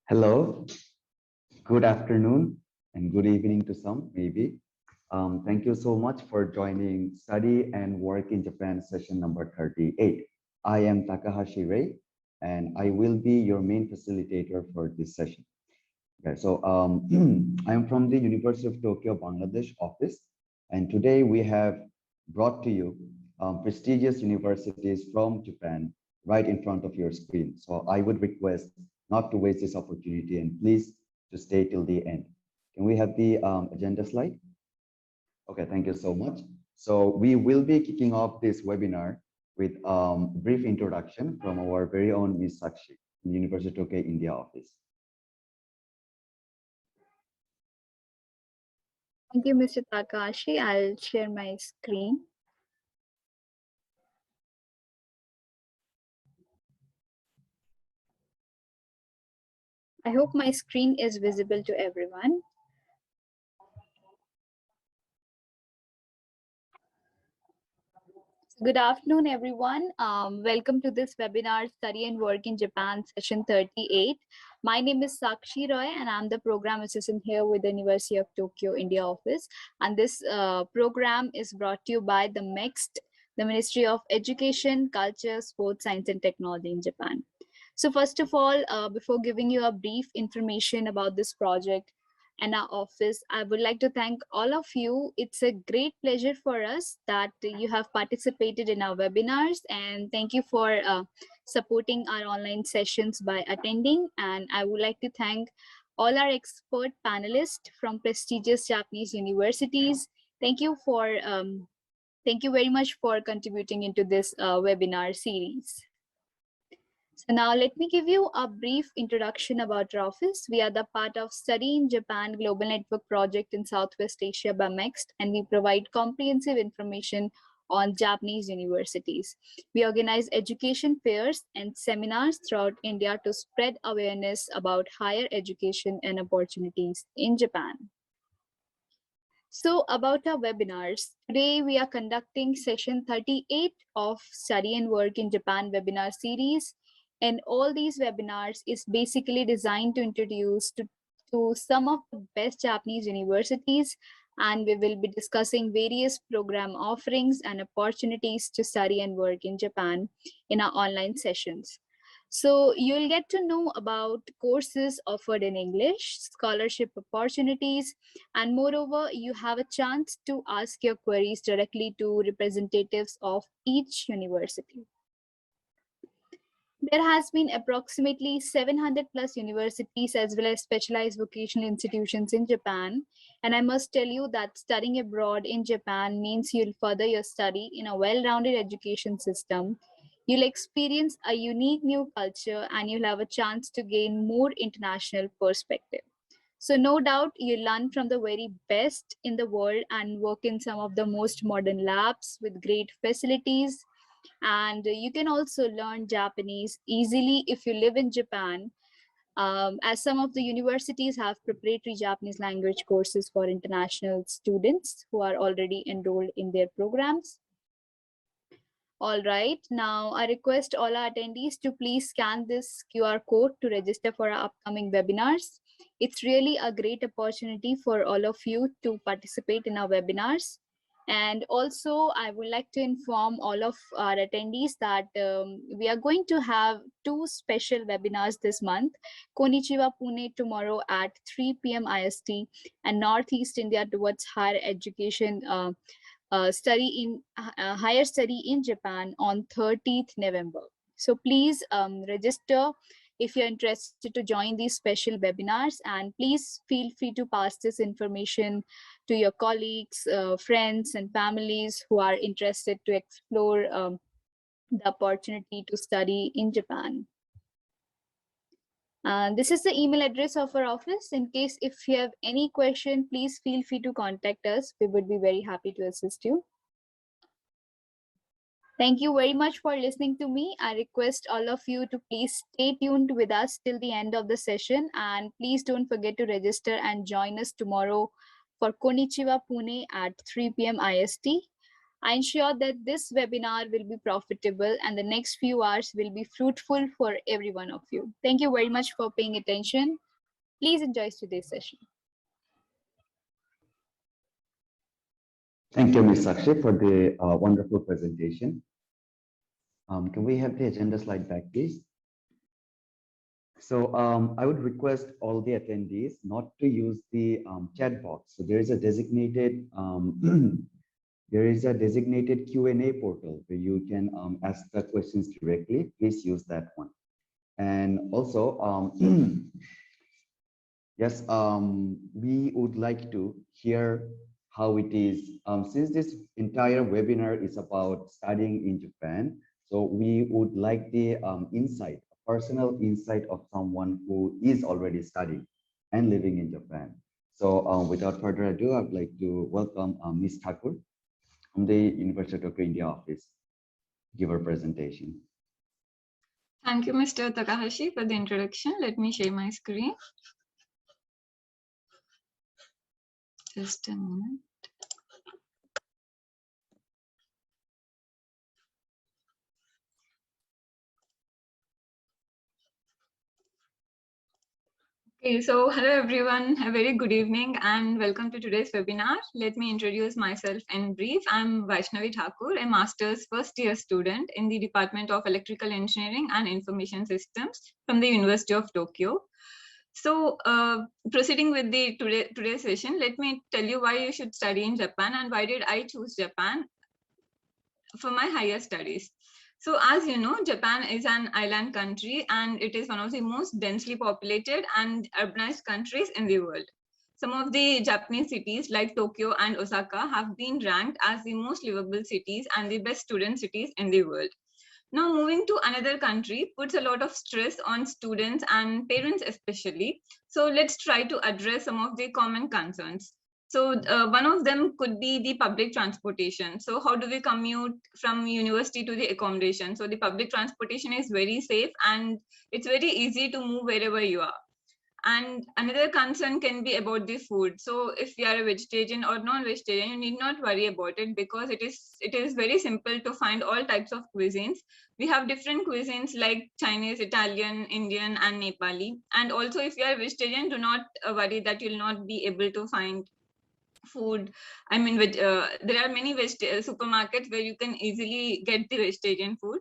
Hello, good afternoon, and good evening to some, maybe. Thank you so much for joining Study and Work in Japan session number 38. I am Takahashi Rei, and I will be your main facilitator for this session. Okay, so I am from the University of Tokyo, Bangladesh office, and today we have brought to you prestigious universities from Japan right in front of your screen. So I would request not to waste this opportunity and please to stay till the end. Can we have the agenda slide? Okay, thank you so much. So we will be kicking off this webinar with a brief introduction from our very own Ms. Sakshi, University of Tokyo, India office. Thank you, Mr. Takahashi. I'll share my screen. I hope my screen is visible to everyone. Good afternoon, everyone. Welcome to this webinar, Study and Work in Japan, session 38. My name is Sakshi Roy, and I'm the program assistant here with the University of Tokyo, India office. And this program is brought to you by the MEXT, the Ministry of Education, Culture, Sports, Science, and Technology in Japan. So first of all, before giving you a brief information about this project and our office, I would like to thank all of you. It's a great pleasure for us that you have participated in our webinars, and thank you for supporting our online sessions by attending. And I would like to thank all our expert panelists from prestigious Japanese universities. Thank you very much for contributing into this webinar series. So now let me give you a brief introduction about our office. We are the part of Study in Japan Global Network Project in Southwest Asia by MEXT, and we provide comprehensive information on Japanese universities. We organize education fairs and seminars throughout India to spread awareness about higher education and opportunities in Japan. So about our webinars, today we are conducting session 38 of Study and Work in Japan webinar series. And all these webinars is basically designed to introduce to some of the best Japanese universities, and we will be discussing various program offerings and opportunities to study and work in Japan in our online sessions. So you'll get to know about courses offered in English, scholarship opportunities, and moreover, you have a chance to ask your queries directly to representatives of each university. There has been approximately 700 plus universities as well as specialized vocational institutions in Japan. And I must tell you that studying abroad in Japan means you'll further your study in a well-rounded education system. You'll experience a unique new culture, and you'll have a chance to gain more international perspective. So no doubt you'll learn from the very best in the world and work in some of the most modern labs with great facilities. And you can also learn Japanese easily if you live in Japan, as some of the universities have preparatory Japanese language courses for international students who are already enrolled in their programs. All right, now I request all our attendees to please scan this QR code to register for our upcoming webinars. It's really a great opportunity for all of you to participate in our webinars. And also, I would like to inform all of our attendees that we are going to have two special webinars this month. Konnichiwa Pune tomorrow at 3 p.m. IST, and Northeast India towards higher education higher study in Japan on 30th November. So please register if you're interested to join these special webinars, and please feel free to pass this information to your colleagues, friends, and families who are interested to explore the opportunity to study in Japan. This is the email address of our office. In case if you have any question, please feel free to contact us. We would be very happy to assist you. Thank you very much for listening to me. I request all of you to please stay tuned with us till the end of the session, and please don't forget to register and join us tomorrow for Konnichiwa Pune at 3 p.m. IST. I ensure that this webinar will be profitable and the next few hours will be fruitful for every one of you. Thank you very much for paying attention. Please enjoy today's session. Thank you, Ms. Sakshi, for the wonderful presentation. Can we have the agenda slide back, please? So I would request all the attendees not to use the chat box. So there is a designated Q&A portal where you can ask the questions directly. Please use that one. And also, yes, we would like to hear how it is. Since this entire webinar is about studying in Japan, so we would like the insight, personal insight of someone who is already studying and living in Japan. So without further ado, I'd like to welcome Ms. Thakur from the University of Tokyo, India office, give her presentation. Thank you, Mr. Takahashi, for the introduction. Let me share my screen. Just a moment. Okay, so hello everyone, a very good evening and welcome to today's webinar. Let me introduce myself in brief. I'm Vaishnavi Thakur, a master's first year student in the Department of Electrical Engineering and Information Systems from the University of Tokyo. So proceeding with the today's session, let me tell you why you should study in Japan and why did I choose Japan for my higher studies. So as you know, Japan is an island country and it is one of the most densely populated and urbanized countries in the world. Some of the Japanese cities like Tokyo and Osaka have been ranked as the most livable cities and the best student cities in the world. Now moving to another country puts a lot of stress on students and parents especially. So let's try to address some of the common concerns. So one of them could be the public transportation. So how do we commute from university to the accommodation? So the public transportation is very safe and it's very easy to move wherever you are. And another concern can be about the food. So if you are a vegetarian or non-vegetarian, you need not worry about it because it is very simple to find all types of cuisines. We have different cuisines like Chinese, Italian, Indian, and Nepali. And also if you are a vegetarian, do not worry that you'll not be able to find food. I mean, there are many supermarkets where you can easily get the vegetarian food.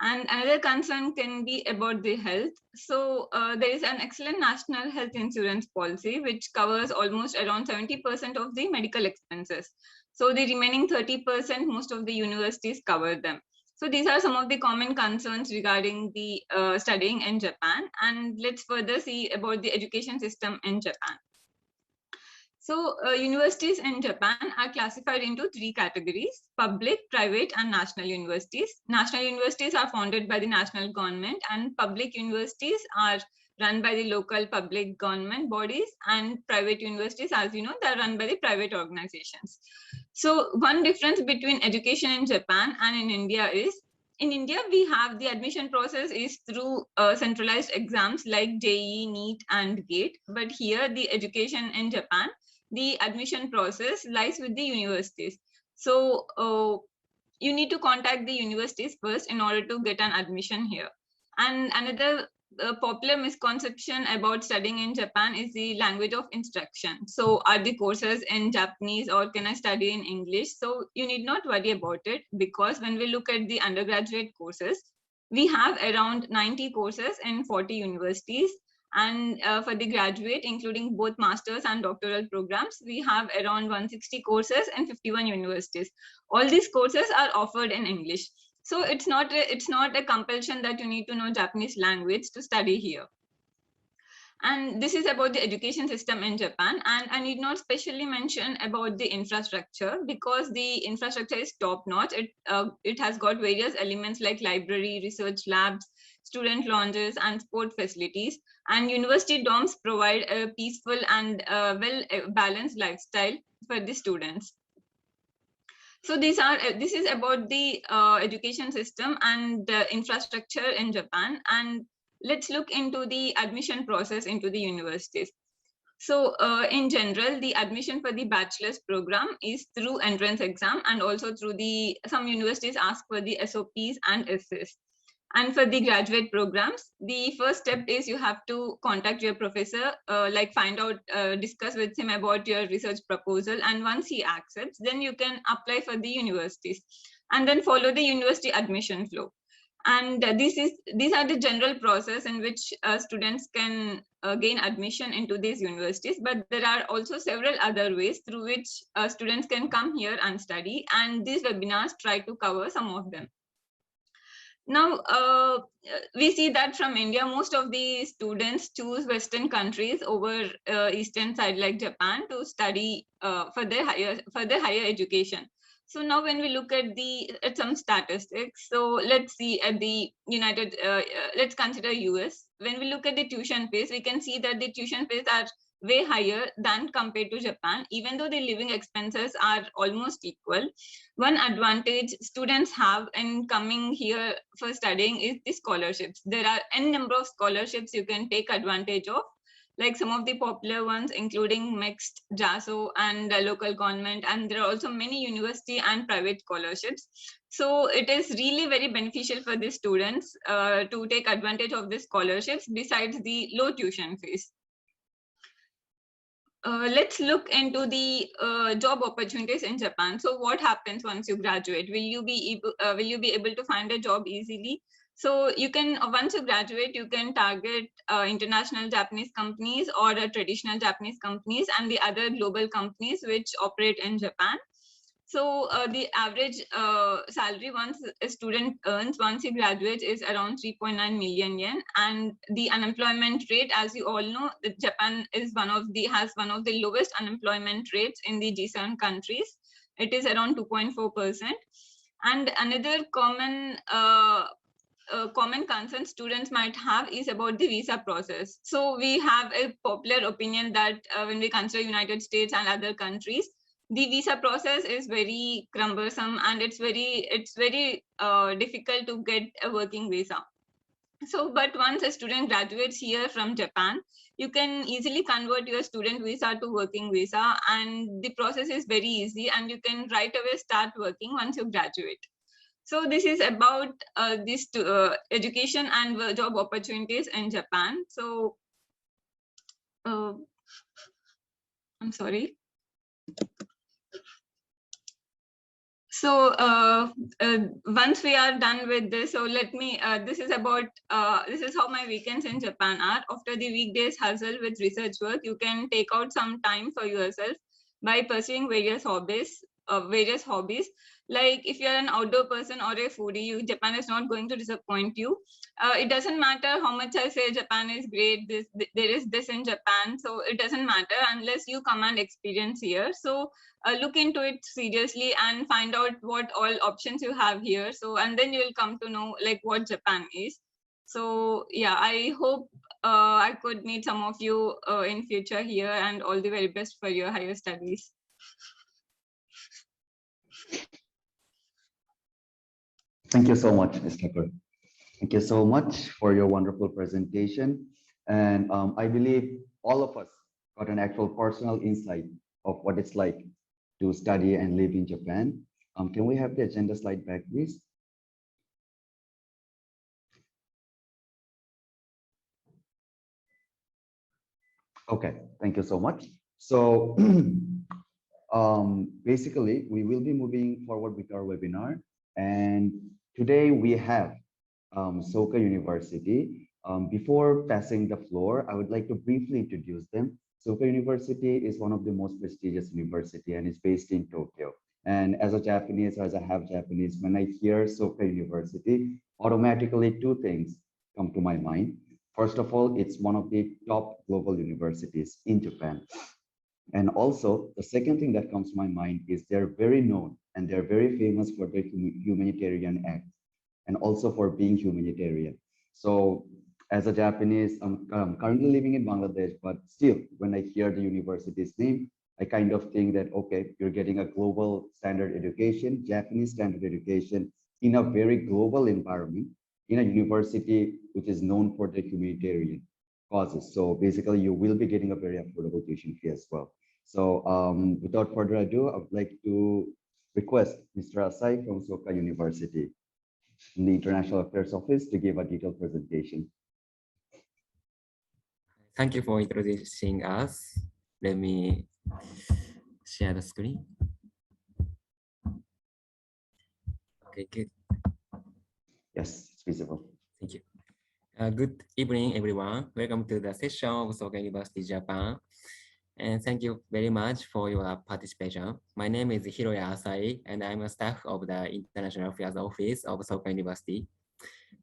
And another concern can be about the health. So there is an excellent national health insurance policy, which covers almost around 70% of the medical expenses. So the remaining 30%, most of the universities cover them. So these are some of the common concerns regarding the studying in Japan. And let's further see about the education system in Japan. So universities in Japan are classified into three categories: public, private, and national universities. National universities are founded by the national government and public universities are run by the local public government bodies, and private universities, as you know, they're run by the private organizations. So one difference between education in Japan and in India is, in India, we have the admission process is through centralized exams like JEE, NEET, and GATE. But here, the education in Japan, the admission process lies with the universities. So you need to contact the universities first in order to get an admission here. And another popular misconception about studying in Japan is the language of instruction. So are the courses in Japanese or can I study in English? So you need not worry about it, because when we look at the undergraduate courses, we have around 90 courses in 40 universities. And for the graduate, including both master's and doctoral programs, we have around 160 courses in 51 universities. All these courses are offered in English. So it's not a compulsion that you need to know Japanese language to study here. And this is about the education system in Japan. And I need not specially mention about the infrastructure, because the infrastructure is top notch. It has got various elements like library, research labs, student lounges, and sport facilities. And university dorms provide a peaceful and well-balanced lifestyle for the students. So this is about the education system and the infrastructure in Japan. And let's look into the admission process into the universities. So in general, the admission for the bachelor's program is through entrance exam, and also through some universities ask for the SOPs and essays. And for the graduate programs, the first step is you have to contact your professor, like find out, discuss with him about your research proposal. And once he accepts, then you can apply for the universities and then follow the university admission flow. And these are the general process in which students can gain admission into these universities. But there are also several other ways through which students can come here and study, and these webinars try to cover some of them. Now, we see that from India, most of the students choose Western countries over Eastern side like Japan to study for their higher education. So now when we look at some statistics, so let's see at the let's consider US. When we look at the tuition fees, we can see that the tuition fees are way higher than compared to Japan, even though the living expenses are almost equal. One advantage students have in coming here for studying is the scholarships. There are n number of scholarships you can take advantage of, like some of the popular ones including mixed, JASO, and local government, and there are also many university and private scholarships. So it is really very beneficial for the students to take advantage of the scholarships besides the low tuition fees. Let's look into the job opportunities in Japan. So what happens once you graduate? Will you be able to find a job easily? So you can, once you graduate, you can target international Japanese companies or traditional Japanese companies and the other global companies which operate in Japan. So the average salary once a student earns once he graduates is around 3.9 million yen, and the unemployment rate, as you all know, that Japan is has one of the lowest unemployment rates in the G7 countries. It is around 2.4%. And another common concern students might have is about the visa process. So we have a popular opinion that when we consider United States and other countries, the visa process is very cumbersome and it's very difficult to get a working visa. So, but once a student graduates here from Japan, you can easily convert your student visa to working visa, and the process is very easy, and you can right away start working once you graduate. So this is about this education and job opportunities in Japan. So I'm sorry. So once we are done with this, so let me, this is how my weekends in Japan are. After the weekdays hustle with research work, you can take out some time for yourself by pursuing various hobbies. Like if you're an outdoor person or a foodie, Japan is not going to disappoint you. It doesn't matter how much I say Japan is great, there is this in Japan, so it doesn't matter unless you come and experience here. So look into it seriously and find out what all options you have here. So, and then you will come to know like what Japan is. So yeah, I hope I could meet some of you in future here, and all the very best for your higher studies. Thank you so much, Ms. Thakur. Thank you so much for your wonderful presentation. And I believe all of us got an actual personal insight of what it's like to study and live in Japan. Can we have the agenda slide back, please? Okay, thank you so much. So basically, we will be moving forward with our webinar. And today we have Soka University. Before passing the floor, I would like to briefly introduce them. Soka University is one of the most prestigious university and is based in Tokyo. And as a Japanese, as a half Japanese, when I hear Soka University, automatically two things come to my mind. First of all, it's one of the top global universities in Japan. And also, the second thing that comes to my mind is they're very known and they're very famous for their humanitarian act and also for being humanitarian. So as a Japanese, I'm currently living in Bangladesh, but still, when I hear the university's name, I kind of think that, okay, you're getting a global standard education, Japanese standard education in a very global environment, in a university which is known for the humanitarian. causes. So basically, you will be getting a very affordable tuition fee as well. So without further ado, I would like to request Mr. Asai from Soka University in the International Affairs Office to give a detailed presentation. Thank you for introducing us. Let me share the screen. Okay, good. Yes, it's visible. Thank you. Good evening, everyone. Welcome to the session of Soka University, Japan. And thank you very much for your participation. My name is Hiroya Asai, and I'm a staff of the International Affairs Office of Soka University.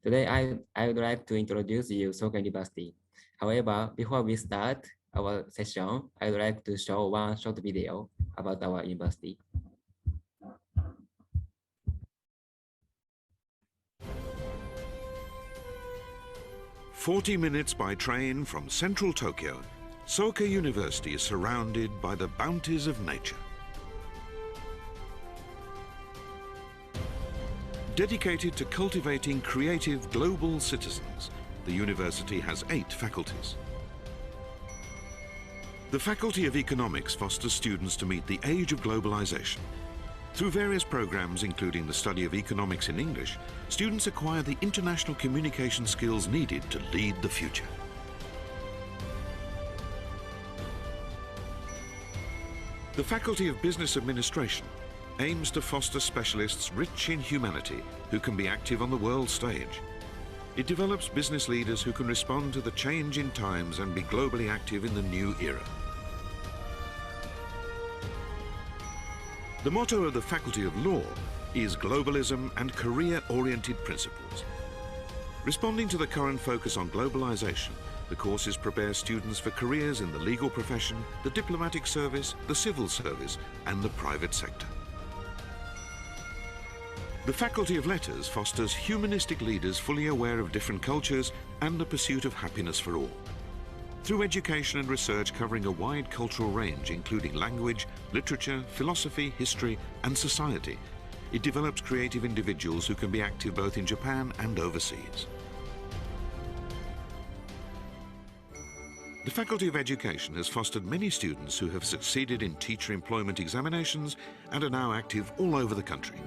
Today, I would like to introduce you Soka University. However, before we start our session, I would like to show one short video about our university. 40 minutes by train from central Tokyo, Soka University is surrounded by the bounties of nature. Dedicated to cultivating creative global citizens, the university has 8 faculties. The Faculty of Economics fosters students to meet the age of globalization. Through various programs, including the study of economics in English, students acquire the international communication skills needed to lead the future. The Faculty of Business Administration aims to foster specialists rich in humanity who can be active on the world stage. It develops business leaders who can respond to the change in times and be globally active in the new era. The motto of the Faculty of Law is globalism and career-oriented principles. Responding to the current focus on globalization, the courses prepare students for careers in the legal profession, the diplomatic service, the civil service, and the private sector. The Faculty of Letters fosters humanistic leaders fully aware of different cultures and the pursuit of happiness for all. Through education and research covering a wide cultural range, including language, literature, philosophy, history, and society, it develops creative individuals who can be active both in Japan and overseas. The Faculty of Education has fostered many students who have succeeded in teacher employment examinations and are now active all over the country.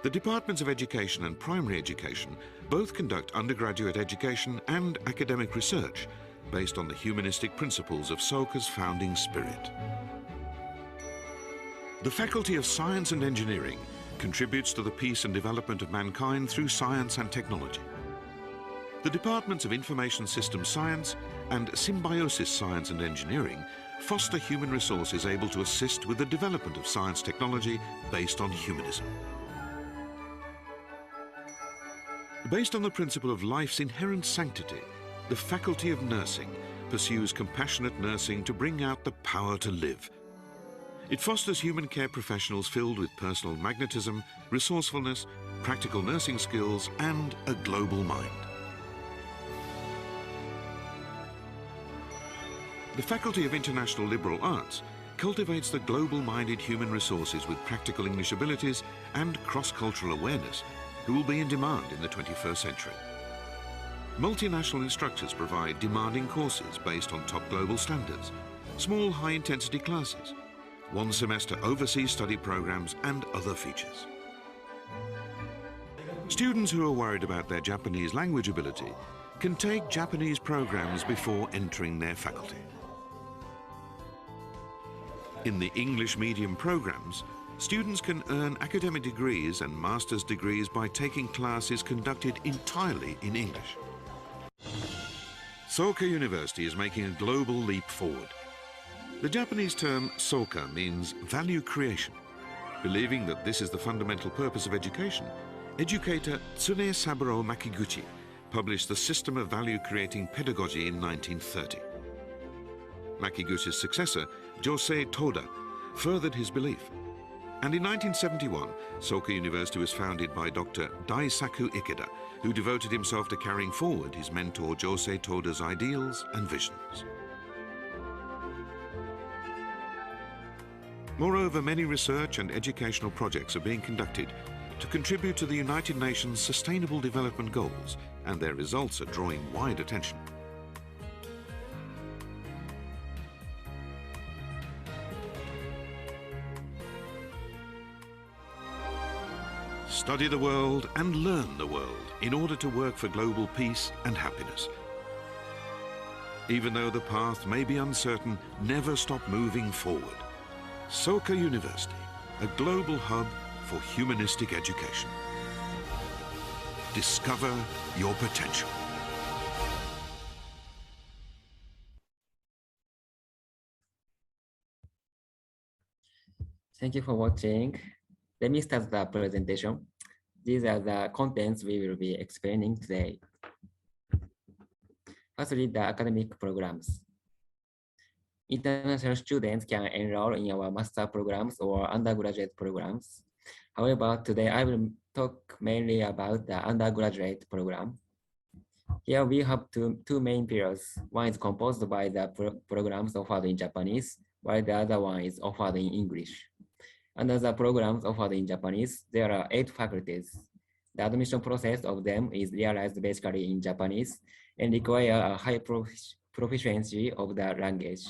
The Departments of Education and Primary Education both conduct undergraduate education and academic research based on the humanistic principles of Soka's founding spirit. The Faculty of Science and Engineering contributes to the peace and development of mankind through science and technology. The Departments of Information Systems Science and Symbiosis Science and Engineering foster human resources able to assist with the development of science technology based on humanism. Based on the principle of life's inherent sanctity, the Faculty of Nursing pursues compassionate nursing to bring out the power to live. It fosters human care professionals filled with personal magnetism, resourcefulness, practical nursing skills, and a global mind. The Faculty of International Liberal Arts cultivates the global-minded human resources with practical English abilities and cross-cultural awareness who will be in demand in the 21st century. Multinational instructors provide demanding courses based on top global standards, small high-intensity classes, one-semester overseas study programs, and other features. Students who are worried about their Japanese language ability can take Japanese programs before entering their faculty. In the English medium programs, students can earn academic degrees and master's degrees by taking classes conducted entirely in English. Soka University is making a global leap forward. The Japanese term Soka means value creation. Believing that this is the fundamental purpose of education, educator Tsune Saburo Makiguchi published the System of Value Creating Pedagogy in 1930. Makiguchi's successor, Josei Toda, furthered his belief. And in 1971, Soka University was founded by Dr. Daisaku Ikeda, who devoted himself to carrying forward his mentor Josei Toda's ideals and visions. Moreover, many research and educational projects are being conducted to contribute to the United Nations Sustainable Development Goals, and their results are drawing wide attention. study the world and learn the world in order to work for global peace and happiness. Even though the path may be uncertain, never stop moving forward. Soka University, a global hub for humanistic education. Discover your potential. Thank you for watching. Let me start the presentation. These are the contents we will be explaining today. Firstly, the academic programs. International students can enroll in our master programs or undergraduate programs. However, today I will talk mainly about the undergraduate program. Here we have two main pillars. One is composed by the programs offered in Japanese, while the other one is offered in English. Under the programs offered in Japanese, there are 8 faculties. The admission process of them is realized basically in Japanese and require a high proficiency of the language.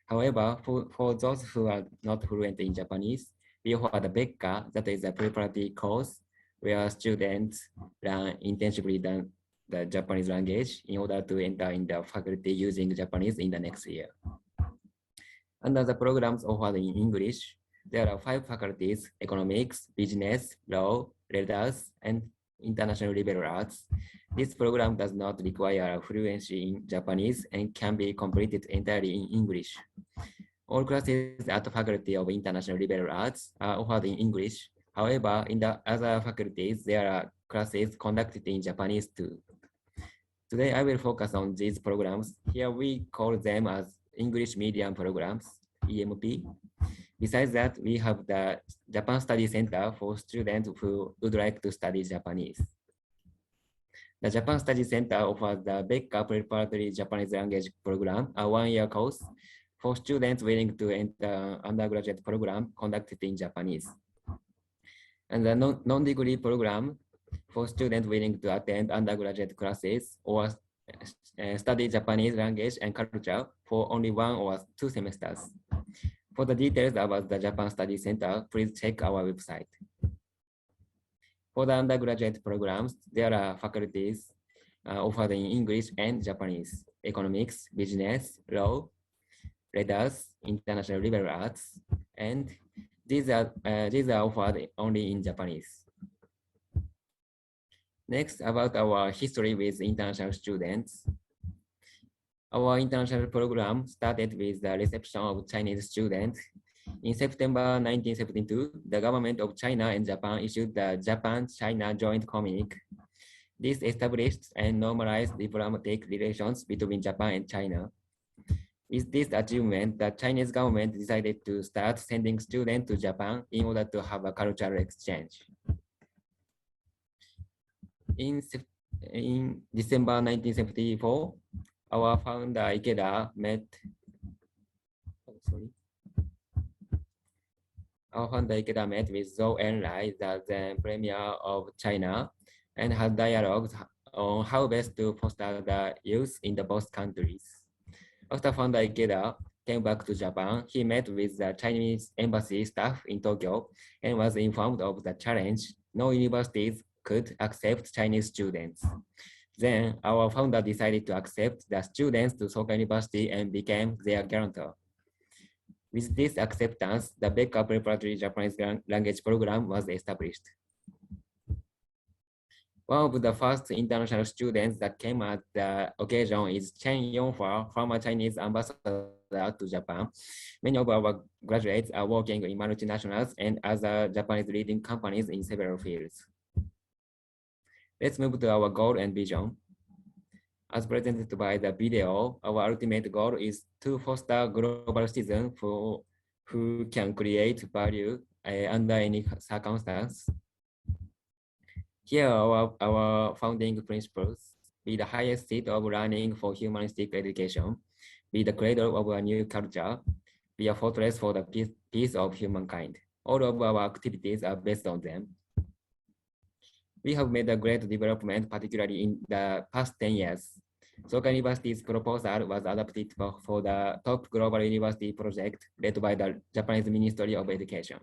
However, for those who are not fluent in Japanese, we offer the Bekka, that is a preparatory course where students learn intensively the Japanese language in order to enter in the faculty using Japanese in the next year. Under the programs offered in English, there are 5 faculties: economics, business, law, letters, and international liberal arts. This program does not require fluency in Japanese and can be completed entirely in English. All classes at the Faculty of International Liberal Arts are offered in English. However, in the other faculties, there are classes conducted in Japanese too. Today, I will focus on these programs. Here we call them as English medium programs, EMP. Besides that, we have the Japan Study Center for students who would like to study Japanese. The Japan Study Center offers the Bekka Preparatory Japanese Language Program, a 1-year course for students willing to enter an undergraduate program conducted in Japanese. And the non-degree program for students willing to attend undergraduate classes or study Japanese language and culture for only 1 or 2 semesters. For the details about the Japan Study Center, please check our website. For the undergraduate programs, there are faculties offered in English and Japanese: economics, business, law, letters, international liberal arts, and these are offered only in Japanese. Next, about our history with international students. Our international program started with the reception of Chinese students. In September 1972, the government of China and Japan issued the Japan-China Joint Communique. This established and normalized diplomatic relations between Japan and China. With this achievement, the Chinese government decided to start sending students to Japan in order to have a cultural exchange. In December 1974, our founder Ikeda met with Zhou Enlai, the then Premier of China, and had dialogues on how best to foster the youth in the both countries. After founder Ikeda came back to Japan, he met with the Chinese embassy staff in Tokyo and was informed of the challenge. No universities could accept Chinese students. Then our founder decided to accept the students to Soka University and became their guarantor. With this acceptance, the Bekka Preparatory Japanese Language Program was established. One of the first international students that came at the occasion is Chen Yonghua, former Chinese ambassador to Japan. Many of our graduates are working in multinationals and other Japanese leading companies in several fields. Let's move to our goal and vision. As presented by the video, our ultimate goal is to foster global citizens who can create value under any circumstance. Here are our founding principles: be the highest seat of learning for humanistic education, be the cradle of a new culture, be a fortress for the peace of humankind. All of our activities are based on them. We have made a great development, particularly in the past 10 years. Soka University's proposal was adopted for the top global university project led by the Japanese Ministry of Education.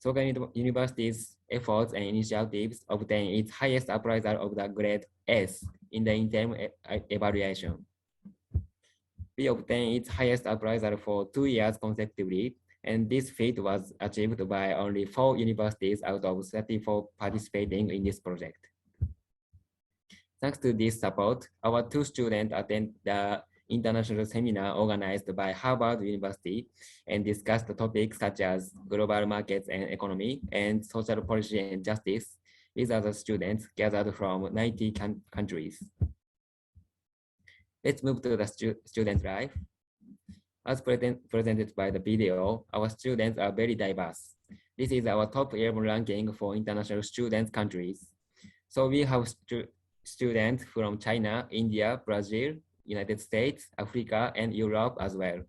Soka University's efforts and initiatives obtained its highest appraisal of the grade S in the interim evaluation. We obtained its highest appraisal for 2 years consecutively, and this feat was achieved by only 4 universities out of 34 participating in this project. Thanks to this support, our 2 students attend the international seminar organized by Harvard University and discussed topics such as global markets and economy and social policy and justice with other students gathered from 90 countries. Let's move to the student life. As presented by the video, our students are very diverse. This is our top 11 ranking for international student countries. So we have students from China, India, Brazil, United States, Africa, and Europe as well.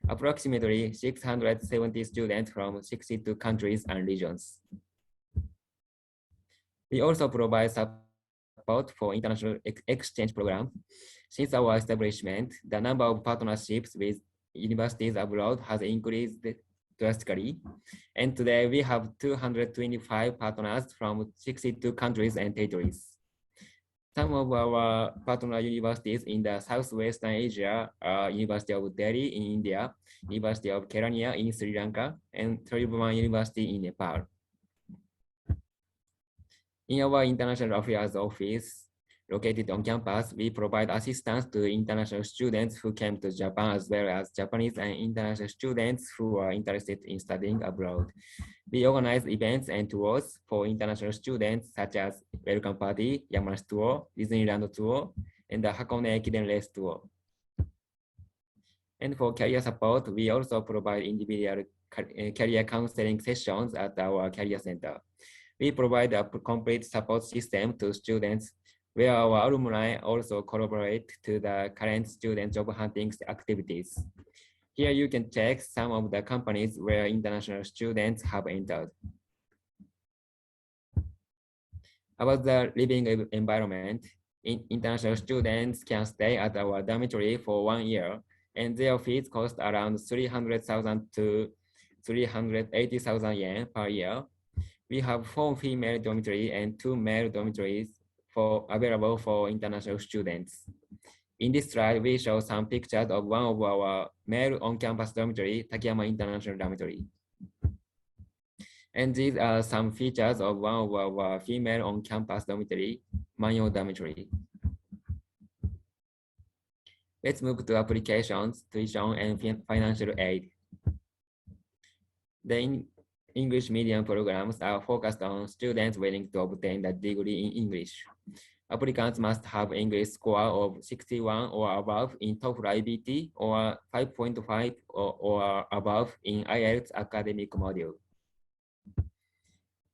Approximately 670 students from 62 countries and regions. We also provide support for international exchange programs. Since our establishment, the number of partnerships with universities abroad has increased drastically. And today we have 225 partners from 62 countries and territories. Some of our partner universities in the Southwestern Asia are University of Delhi in India, University of Kerala in Sri Lanka, and Tribhuvan University in Nepal. In our International Affairs Office, located on campus, we provide assistance to international students who came to Japan, as well as Japanese and international students who are interested in studying abroad. We organize events and tours for international students, such as Welcome Party, Yamanashi Tour, Disneyland Tour, and the Hakone Ekiden Race Tour. And for career support, we also provide individual career counseling sessions at our career center. We provide a complete support system to students where our alumni also collaborate to the current student job hunting activities. Here you can check some of the companies where international students have entered. About the living environment, international students can stay at our dormitory for 1 year, and their fees cost around 300,000 to 380,000 yen per year. We have 4 female dormitories and 2 male dormitories available for international students. In this slide, we show some pictures of one of our male on-campus dormitory, Takayama International Dormitory. And these are some features of one of our female on-campus dormitory, Manyo Dormitory. Let's move to applications, tuition, and financial aid. The English medium programs are focused on students willing to obtain the degree in English. Applicants must have English score of 61 or above in TOEFL IBT or 5.5 or above in IELTS academic module.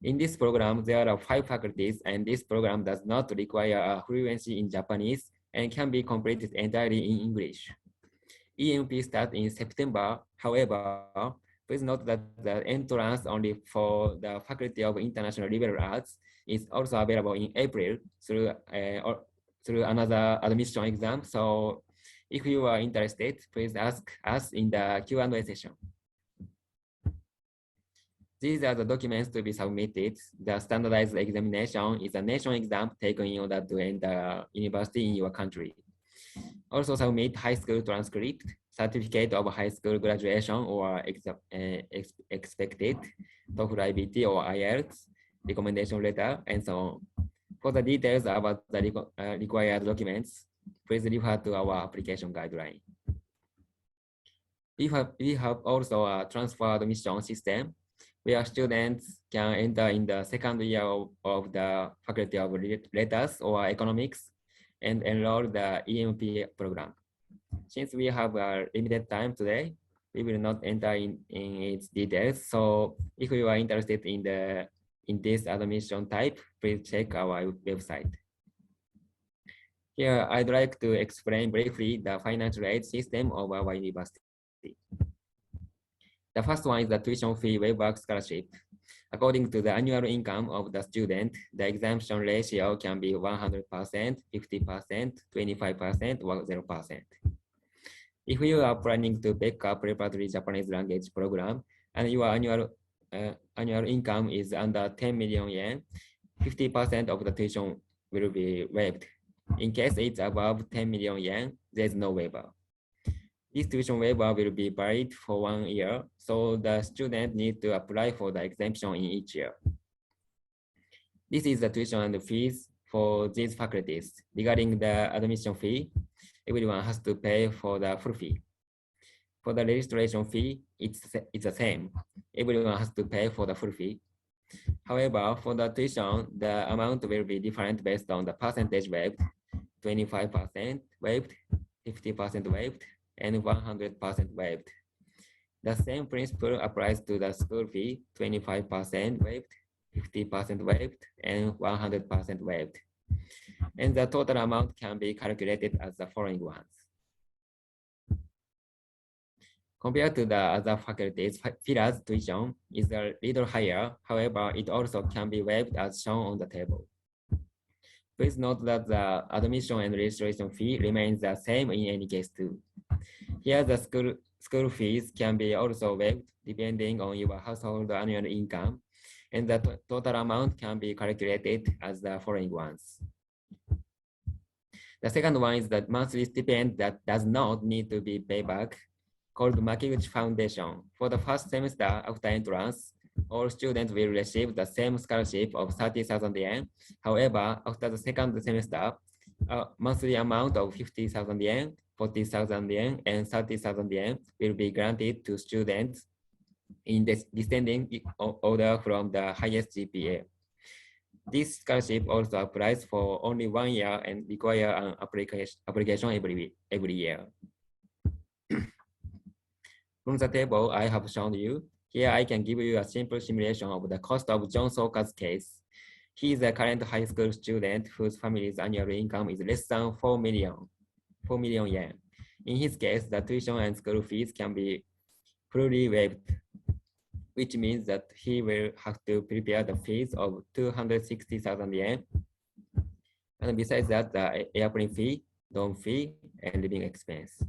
In this program, there are 5 faculties, and this program does not require a fluency in Japanese and can be completed entirely in English. EMP starts in September. However, please note that the entrance only for the Faculty of International Liberal Arts is also available in April through another admission exam. So if you are interested, please ask us in the Q&A session. These are the documents to be submitted. The standardized examination is a national exam taken in order to enter university in your country. Also submit high school transcript, certificate of high school graduation or expected, TOEFL IBT or IELTS, recommendation letter, and so on. For the details about the required documents, please refer to our application guideline. We have also a transfer admission system where students can enter in the second year of the Faculty of Letters or Economics and enroll the EMP program. Since we have a limited time today, we will not enter in its details. So if you are interested in this admission type, please check our website. Here, I'd like to explain briefly the financial aid system of our university. The first one is the tuition fee waiver scholarship. According to the annual income of the student, the exemption ratio can be 100%, 50%, 25%, or 0%. If you are planning to pick up preparatory Japanese language program and your annual annual income is under 10 million yen, 50% of the tuition will be waived. In case it's above 10 million yen, there's no waiver. This tuition waiver will be valid for 1 year, so the student needs to apply for the exemption in each year. This is the tuition and fees for these faculties. Regarding the admission fee, everyone has to pay for the full fee. For the registration fee, it's the same. Everyone has to pay for the full fee. However, for the tuition, the amount will be different based on the percentage waived, 25% waived, 50% waived, and 100% waived. The same principle applies to the school fee, 25% waived, 50% waived, and 100% waived. And the total amount can be calculated as the following ones. Compared to the other faculties, FILA's tuition is a little higher. However, it also can be waived as shown on the table. Please note that the admission and registration fee remains the same in any case too. Here, the school fees can be also waived depending on your household annual income, and the total amount can be calculated as the following ones. The second one is the monthly stipend that does not need to be paid back, called Makiguchi Foundation. For the first semester after entrance, all students will receive the same scholarship of 30,000 yen. However, after the second semester, a monthly amount of 50,000 yen, 40,000 yen, and 30,000 yen will be granted to students in the descending order from the highest GPA. This scholarship also applies for only 1 year and require an application every year. From the table I have shown you, here I can give you a simple simulation of the cost of John Soka's case. He is a current high school student whose family's annual income is less than 4 million yen. In his case, the tuition and school fees can be fully waived, which means that he will have to prepare the fees of 260,000 yen. And besides that, the airplane fee, dorm fee, and living expense.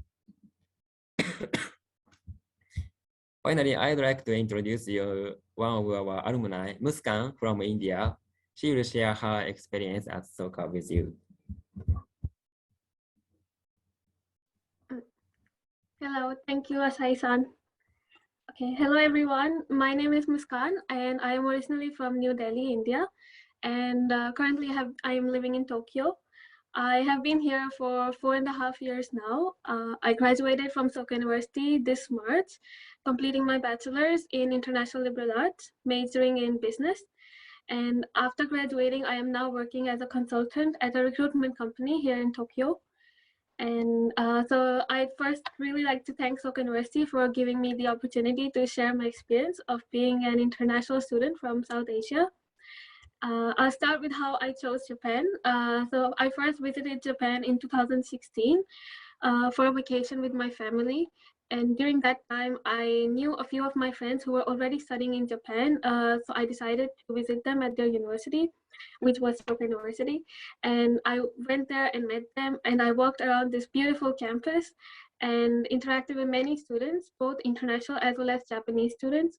Finally, I'd like to introduce you one of our alumni, Muskan from India. She will share her experience at Soka with you. Hello, thank you, Asai-san. Okay, hello everyone. My name is Muskan and I am originally from New Delhi, India. And currently I am living in Tokyo. I have been here for 4.5 years now. I graduated from Soka University this March, completing my bachelor's in international liberal arts, majoring in business. And after graduating, I am now working as a consultant at a recruitment company here in Tokyo. And so I'd first really like to thank Soka University for giving me the opportunity to share my experience of being an international student from South Asia. I'll start with how I chose Japan. So I first visited Japan in 2016 for a vacation with my family. And during that time, I knew a few of my friends who were already studying in Japan. So I decided to visit them at their university, which was Soka University. And I went there and met them, and I walked around this beautiful campus and interacted with many students, both international as well as Japanese students.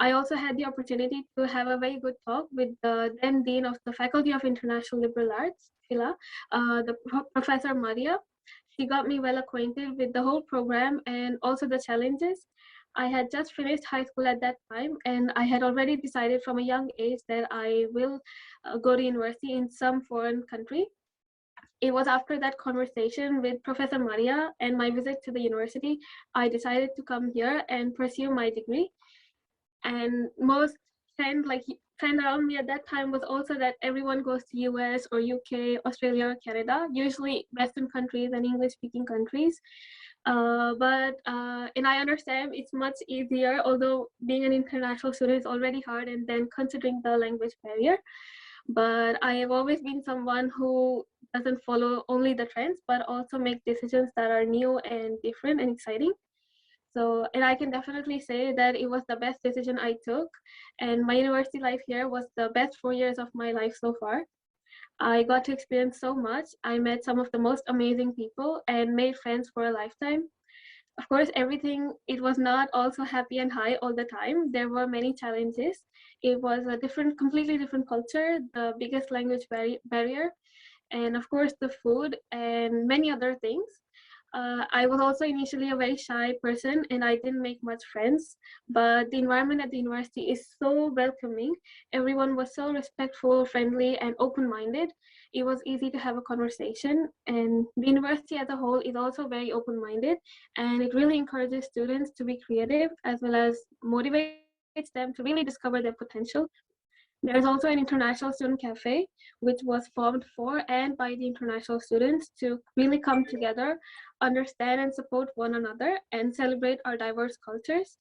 I also had the opportunity to have a very good talk with the then Dean of the Faculty of International Liberal Arts, FILA, Professor Maria. She got me well acquainted with the whole program and also the challenges. I had just finished high school at that time, and I had already decided from a young age that I will go to university in some foreign country. It was after that conversation with Professor Maria and my visit to the university, I decided to come here and pursue my degree. And most trend around me at that time was also that everyone goes to US or UK, Australia, or Canada, usually Western countries and English-speaking countries. And I understand it's much easier, although being an international student is already hard, and then considering the language barrier. But I have always been someone who doesn't follow only the trends, but also make decisions that are new and different and exciting. So, and I can definitely say that it was the best decision I took, and my university life here was the best 4 years of my life so far. I got to experience so much. I met some of the most amazing people and made friends for a lifetime. Of course, it was not also happy and high all the time. There were many challenges. It was a completely different culture, the biggest language barrier, and of course the food and many other things. I was also initially a very shy person and I didn't make much friends, but the environment at the university is so welcoming. Everyone was so respectful, friendly, and open-minded. It was easy to have a conversation, and the university as a whole is also very open-minded, and it really encourages students to be creative as well as motivates them to really discover their potential. There's also an international student cafe, which was formed for and by the international students to really come together, understand and support one another, and celebrate our diverse cultures.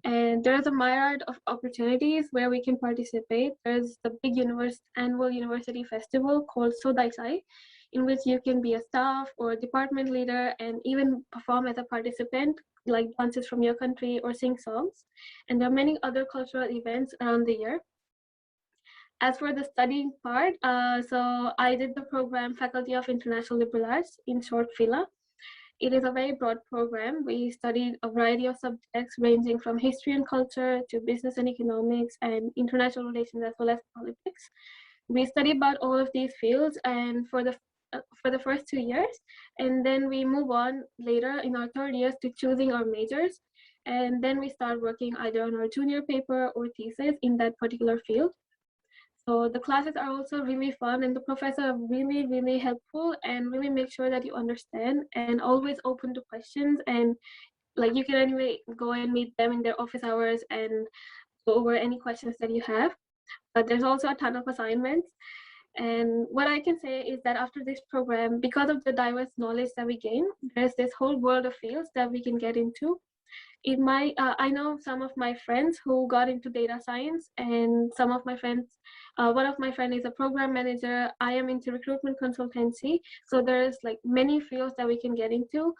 And there's a myriad of opportunities where we can participate. There's the big annual university festival called Sodaisai, in which you can be a staff or a department leader and even perform as a participant, like dances from your country or sing songs. And there are many other cultural events around the year. As for the studying part, so I did the program Faculty of International Liberal Arts, in short FILA. It is a very broad program. We studied a variety of subjects ranging from history and culture to business and economics and international relations as well as politics. We study about all of these fields and for the first 2 years, and then we move on later in our third years to choosing our majors, and then we start working either on our junior paper or thesis in that particular field. So the classes are also really fun and the professors are really, really helpful and really make sure that you understand and always open to questions. And like you can anyway go and meet them in their office hours and go over any questions that you have. But there's also a ton of assignments. And what I can say is that after this program, because of the diverse knowledge that we gain, there's this whole world of fields that we can get into. I know some of my friends who got into data science, and some of my friends, one of my friends is a program manager. I am into recruitment consultancy. So there's like many fields that we can get into.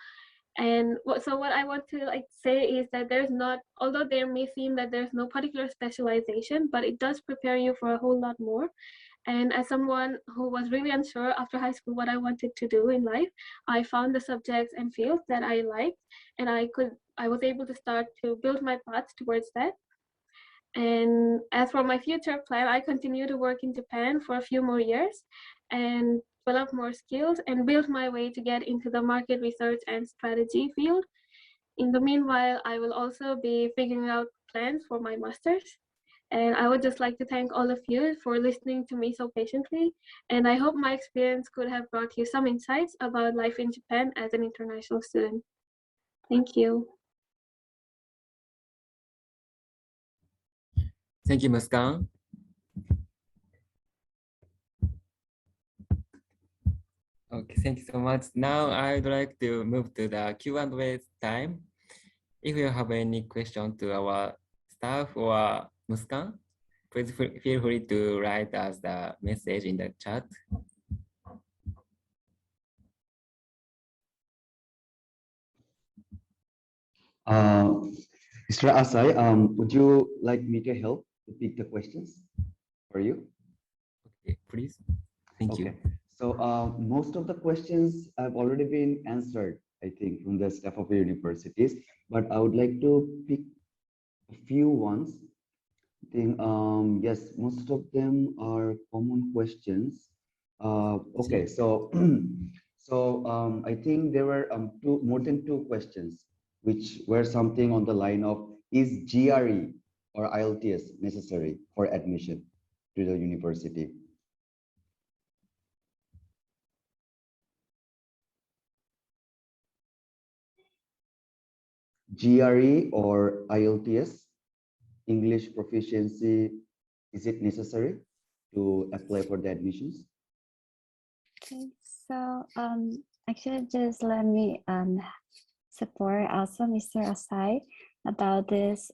And what I want to say is that there's not, although there may seem that there's no particular specialization, but it does prepare you for a whole lot more. And as someone who was really unsure after high school what I wanted to do in life, I found the subjects and fields that I liked, and I was able to start to build my path towards that. And as for my future plan, I continue to work in Japan for a few more years and develop more skills and build my way to get into the market research and strategy field. In the meanwhile, I will also be figuring out plans for my master's. And I would just like to thank all of you for listening to me so patiently. And I hope my experience could have brought you some insights about life in Japan as an international student. Thank you. Thank you, Muskan. Okay, thank you so much. Now I'd like to move to the Q&A time. If you have any question to our staff or Muskan, please feel free to write us the message in the chat. Mr. Asai, would you like me to help to pick the questions for you? Okay, please. Thank you. So most of the questions have already been answered, I think, from the staff of the universities, but I would like to pick a few ones. I think, yes, most of them are common questions. Okay, so I think there were more than two questions, which were something on the line of, is GRE or IELTS necessary for admission to the university? GRE or IELTS, English proficiency, is it necessary to apply for the admissions? Okay, so actually just let me support also Mr. Asai about this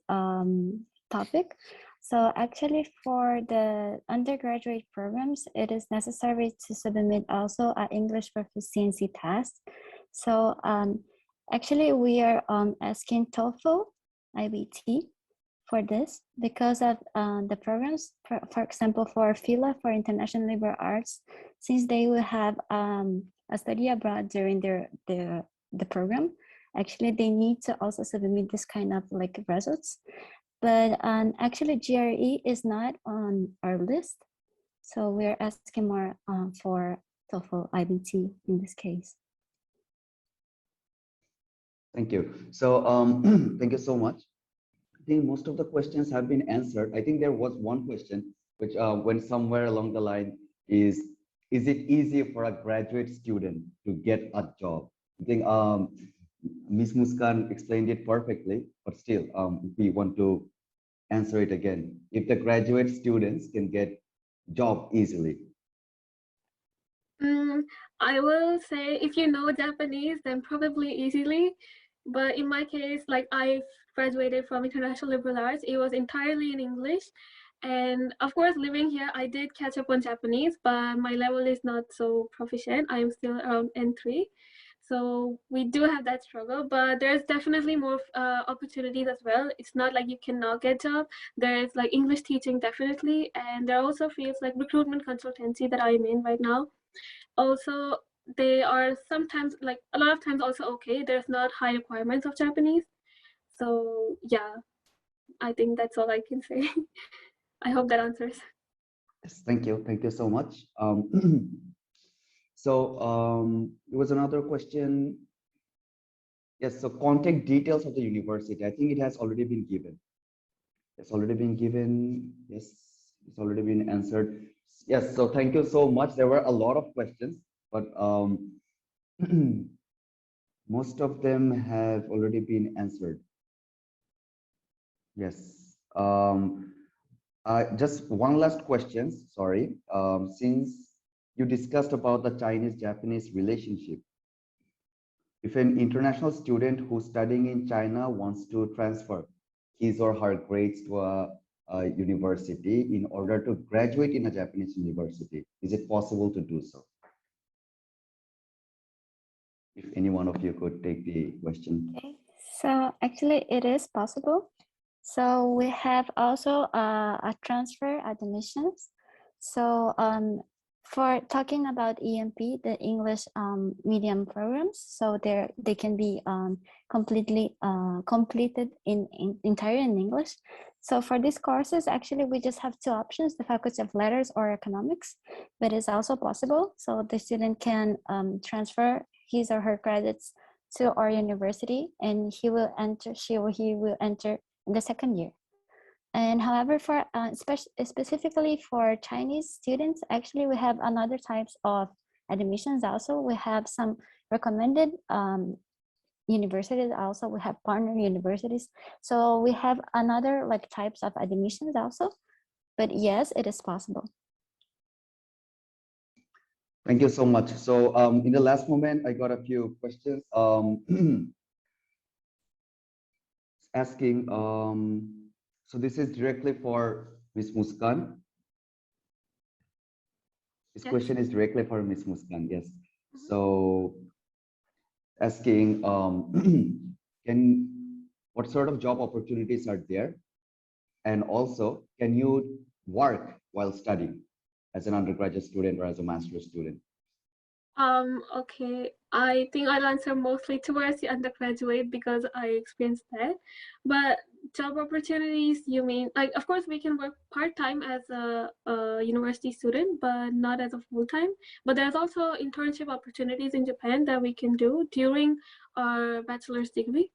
topic. So actually for the undergraduate programs, it is necessary to submit also an English proficiency test. So actually we are asking TOEFL, IBT for this because of the programs, for example, for FILA, for International Liberal Arts, since they will have a study abroad during the program, actually they need to also submit this kind of like results. But actually GRE is not on our list. So we're asking more for TOEFL IBT in this case. Thank you. So thank you so much. I think most of the questions have been answered. I think there was one question which went somewhere along the line is it easy for a graduate student to get a job? I think Ms. Muskan explained it perfectly, but still we want to answer it again. If the graduate students can get job easily. I will say if you know Japanese, then probably easily. But in my case, like I graduated from International Liberal Arts, it was entirely in English. And of course, living here, I did catch up on Japanese, but my level is not so proficient. I'm still around N3. So we do have that struggle, but there's definitely more opportunities as well. It's not like you cannot get job. There's like English teaching definitely, and there are also fields like recruitment consultancy that I'm in right now. Also, they are sometimes like a lot of times also okay. There's not high requirements of Japanese. So yeah, I think that's all I can say. I hope that answers. Yes, thank you. Thank you so much. There was another question. Yes, so contact details of the university. I think it has already been given. It's already been given. Yes, it's already been answered. Yes, so thank you so much. There were a lot of questions, but most of them have already been answered. Yes. Just one last question, sorry. Since you discussed about the Chinese-Japanese relationship, if an international student who's studying in China wants to transfer his or her grades to a university in order to graduate in a Japanese university, is it possible to do so? If any one of you could take the question. Okay, so actually it is possible. So we have also a transfer admissions. So for talking about EMP, the English medium programs, so they can be completely completed entire in English. So for these courses, actually we just have two options: the Faculty of Letters or Economics, but it's also possible. So the student can transfer his or her credits to our university, and he will enter in the second year. And however, for specifically for Chinese students, actually we have another types of admissions also. We have some recommended universities also. We have partner universities. So we have another like types of admissions also. But yes, it is possible. Thank you so much. So in the last moment, I got a few questions asking, so this is directly for Ms. Muskan. This question is directly for Ms. Muskan, yes. So asking, what sort of job opportunities are there? And also, can you work while studying as an undergraduate student or as a master's student? Okay, I think I'll answer mostly towards the undergraduate because I experienced that. But job opportunities, you mean, like, of course, we can work part-time as a university student, but not as a full-time. But there's also internship opportunities in Japan that we can do during our bachelor's degree.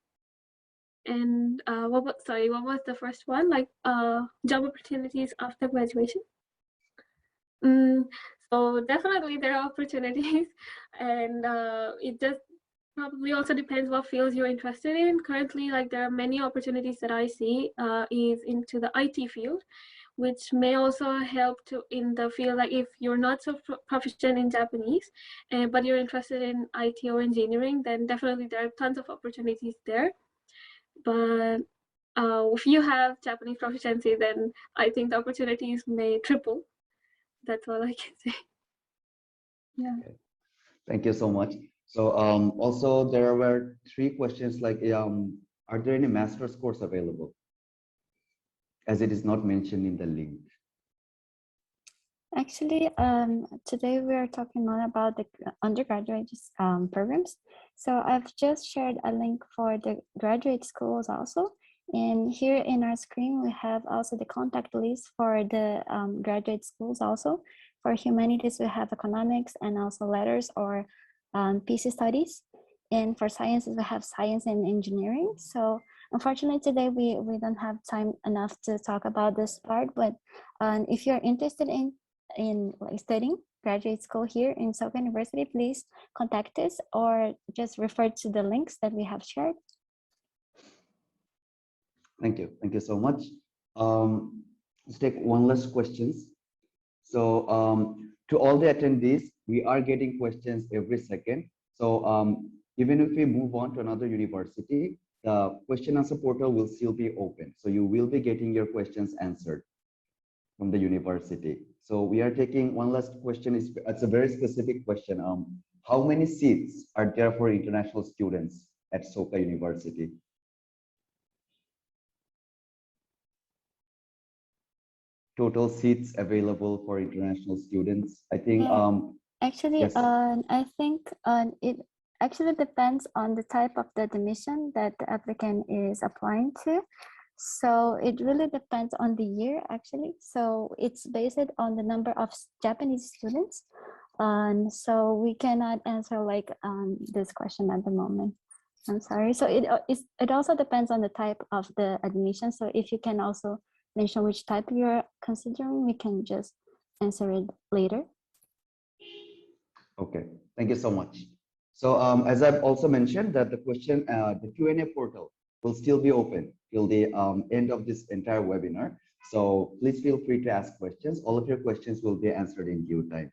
And what was the first one? Like job opportunities after graduation? So definitely there are opportunities, and it just probably also depends what fields you're interested in. Currently, like there are many opportunities that I see is into the IT field, which may also help to in the field, like if you're not so proficient in Japanese, but you're interested in IT or engineering, then definitely there are tons of opportunities there. But if you have Japanese proficiency, then I think the opportunities may triple. That's all I can say. Yeah. Okay. Thank you so much. So also there were 3 questions like, are there any master's course available? As it is not mentioned in the link. Actually, today we are talking more about the undergraduate programs. So I've just shared a link for the graduate schools also. And here in our screen, we have also the contact list for the graduate schools also. For humanities, we have economics and also letters or PC studies. And for sciences, we have science and engineering. So unfortunately, today we don't have time enough to talk about this part, but if you're interested in like studying graduate school here in Soka University, please contact us or just refer to the links that we have shared. Thank you. Thank you so much. Let's take one last questions. So to all the attendees, we are getting questions every second. So even if we move on to another university, the question answer portal will still be open. So you will be getting your questions answered from the university. So we are taking one last question. It's a very specific question. How many seats are there for international students at Soka University? Total seats available for international students. I think actually yes. I think it actually depends on the type of the admission that the applicant is applying to. So it really depends on the year actually. So it's based on the number of Japanese students. So we cannot answer like this question at the moment. I'm sorry. So it also depends on the type of the admission. So if you can also mention which type you're considering, we can just answer it later. Okay, thank you so much. So as I've also mentioned that the question, the Q&A portal will still be open till the end of this entire webinar. So please feel free to ask questions. All of your questions will be answered in due time.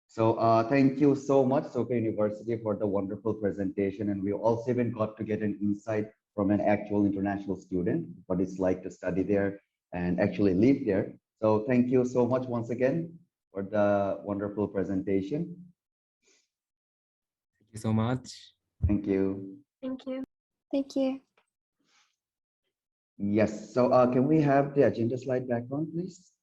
So thank you so much, Soka University, for the wonderful presentation. And we also even got to get an insight from an actual international student, what it's like to study there and actually live there. So thank you so much once again for the wonderful presentation. Thank you so much. Thank you. Thank you. Thank you. Yes, so can we have the agenda slide back on, please?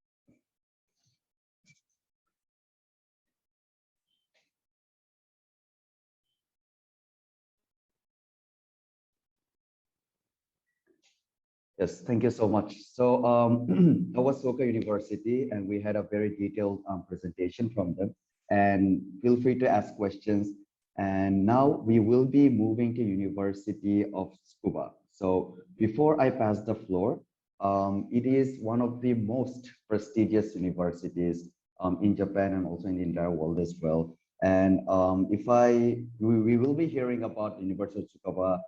Yes, thank you so much. So that was Soka University, and we had a very detailed presentation from them. And feel free to ask questions. And now we will be moving to University of Scuba. So before I pass the floor, it is one of the most prestigious universities in Japan and also in the entire world as well. And we will be hearing about University of Tsukuba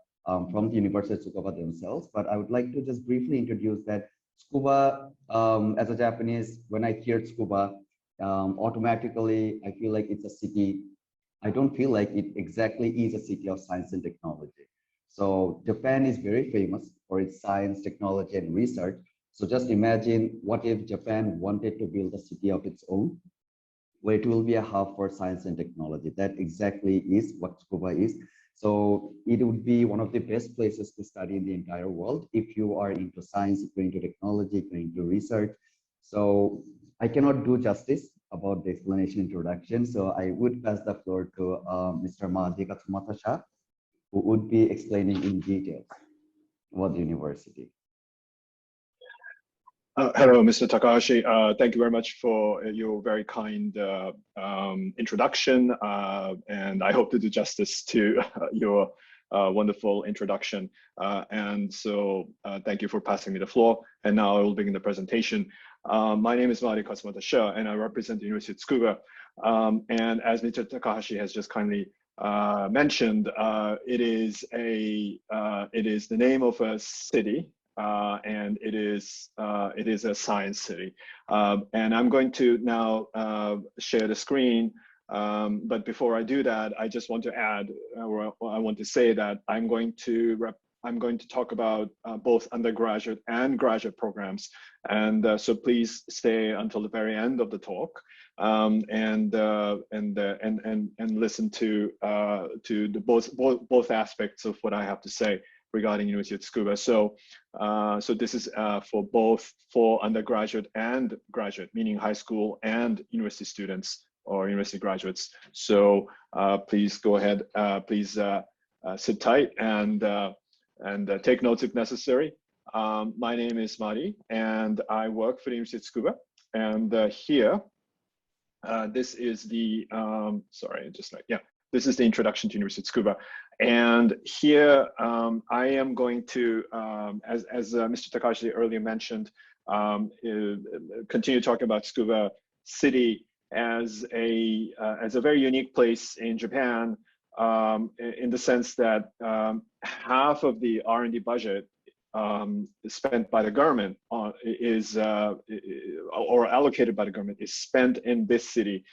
from the University of Tsukuba themselves, but I would like to just briefly introduce that Scuba, as a Japanese, when I hear Scuba, automatically I feel like it's a city. I don't feel like it exactly is a city of science and technology. So Japan is very famous for its science, technology, and research. So just imagine what if Japan wanted to build a city of its own, where it will be a hub for science and technology. That exactly is what Scuba is. So it would be one of the best places to study in the entire world if you are into science, if you're into technology, if you're into research. So I cannot do justice about the explanation introduction. So I would pass the floor to Mr. Mahdi Katsumata, who would be explaining in detail about the university. Hello, Mr. Takahashi. Thank you very much for your very kind introduction, and I hope to do justice to your wonderful introduction. And so thank you for passing me the floor. And now I will begin the presentation. My name is Mahdi Katsumata Shah, and I represent the University of Scuba. And as Mr. Takahashi has just kindly mentioned, it is the name of a city. And it is a science city. And I'm going to now share the screen. But before I do that, I just want to add, or I want to say that I'm going to talk about both undergraduate and graduate programs. And so please stay until the very end of the talk and listen to the both aspects of what I have to say. regarding University of Scuba. So this is for both for undergraduate and graduate, meaning high school and university students or university graduates. So please go ahead, please sit tight and take notes if necessary. My name is Mari, and I work for the University of Scuba. And here, this is the, this is the introduction to University of Scuba. And here, I am going to, as Mr. Takashi earlier mentioned, continue talking about Scuba City as a very unique place in Japan, in the sense that half of the R&D budget spent by the government is or allocated by the government is spent in this city.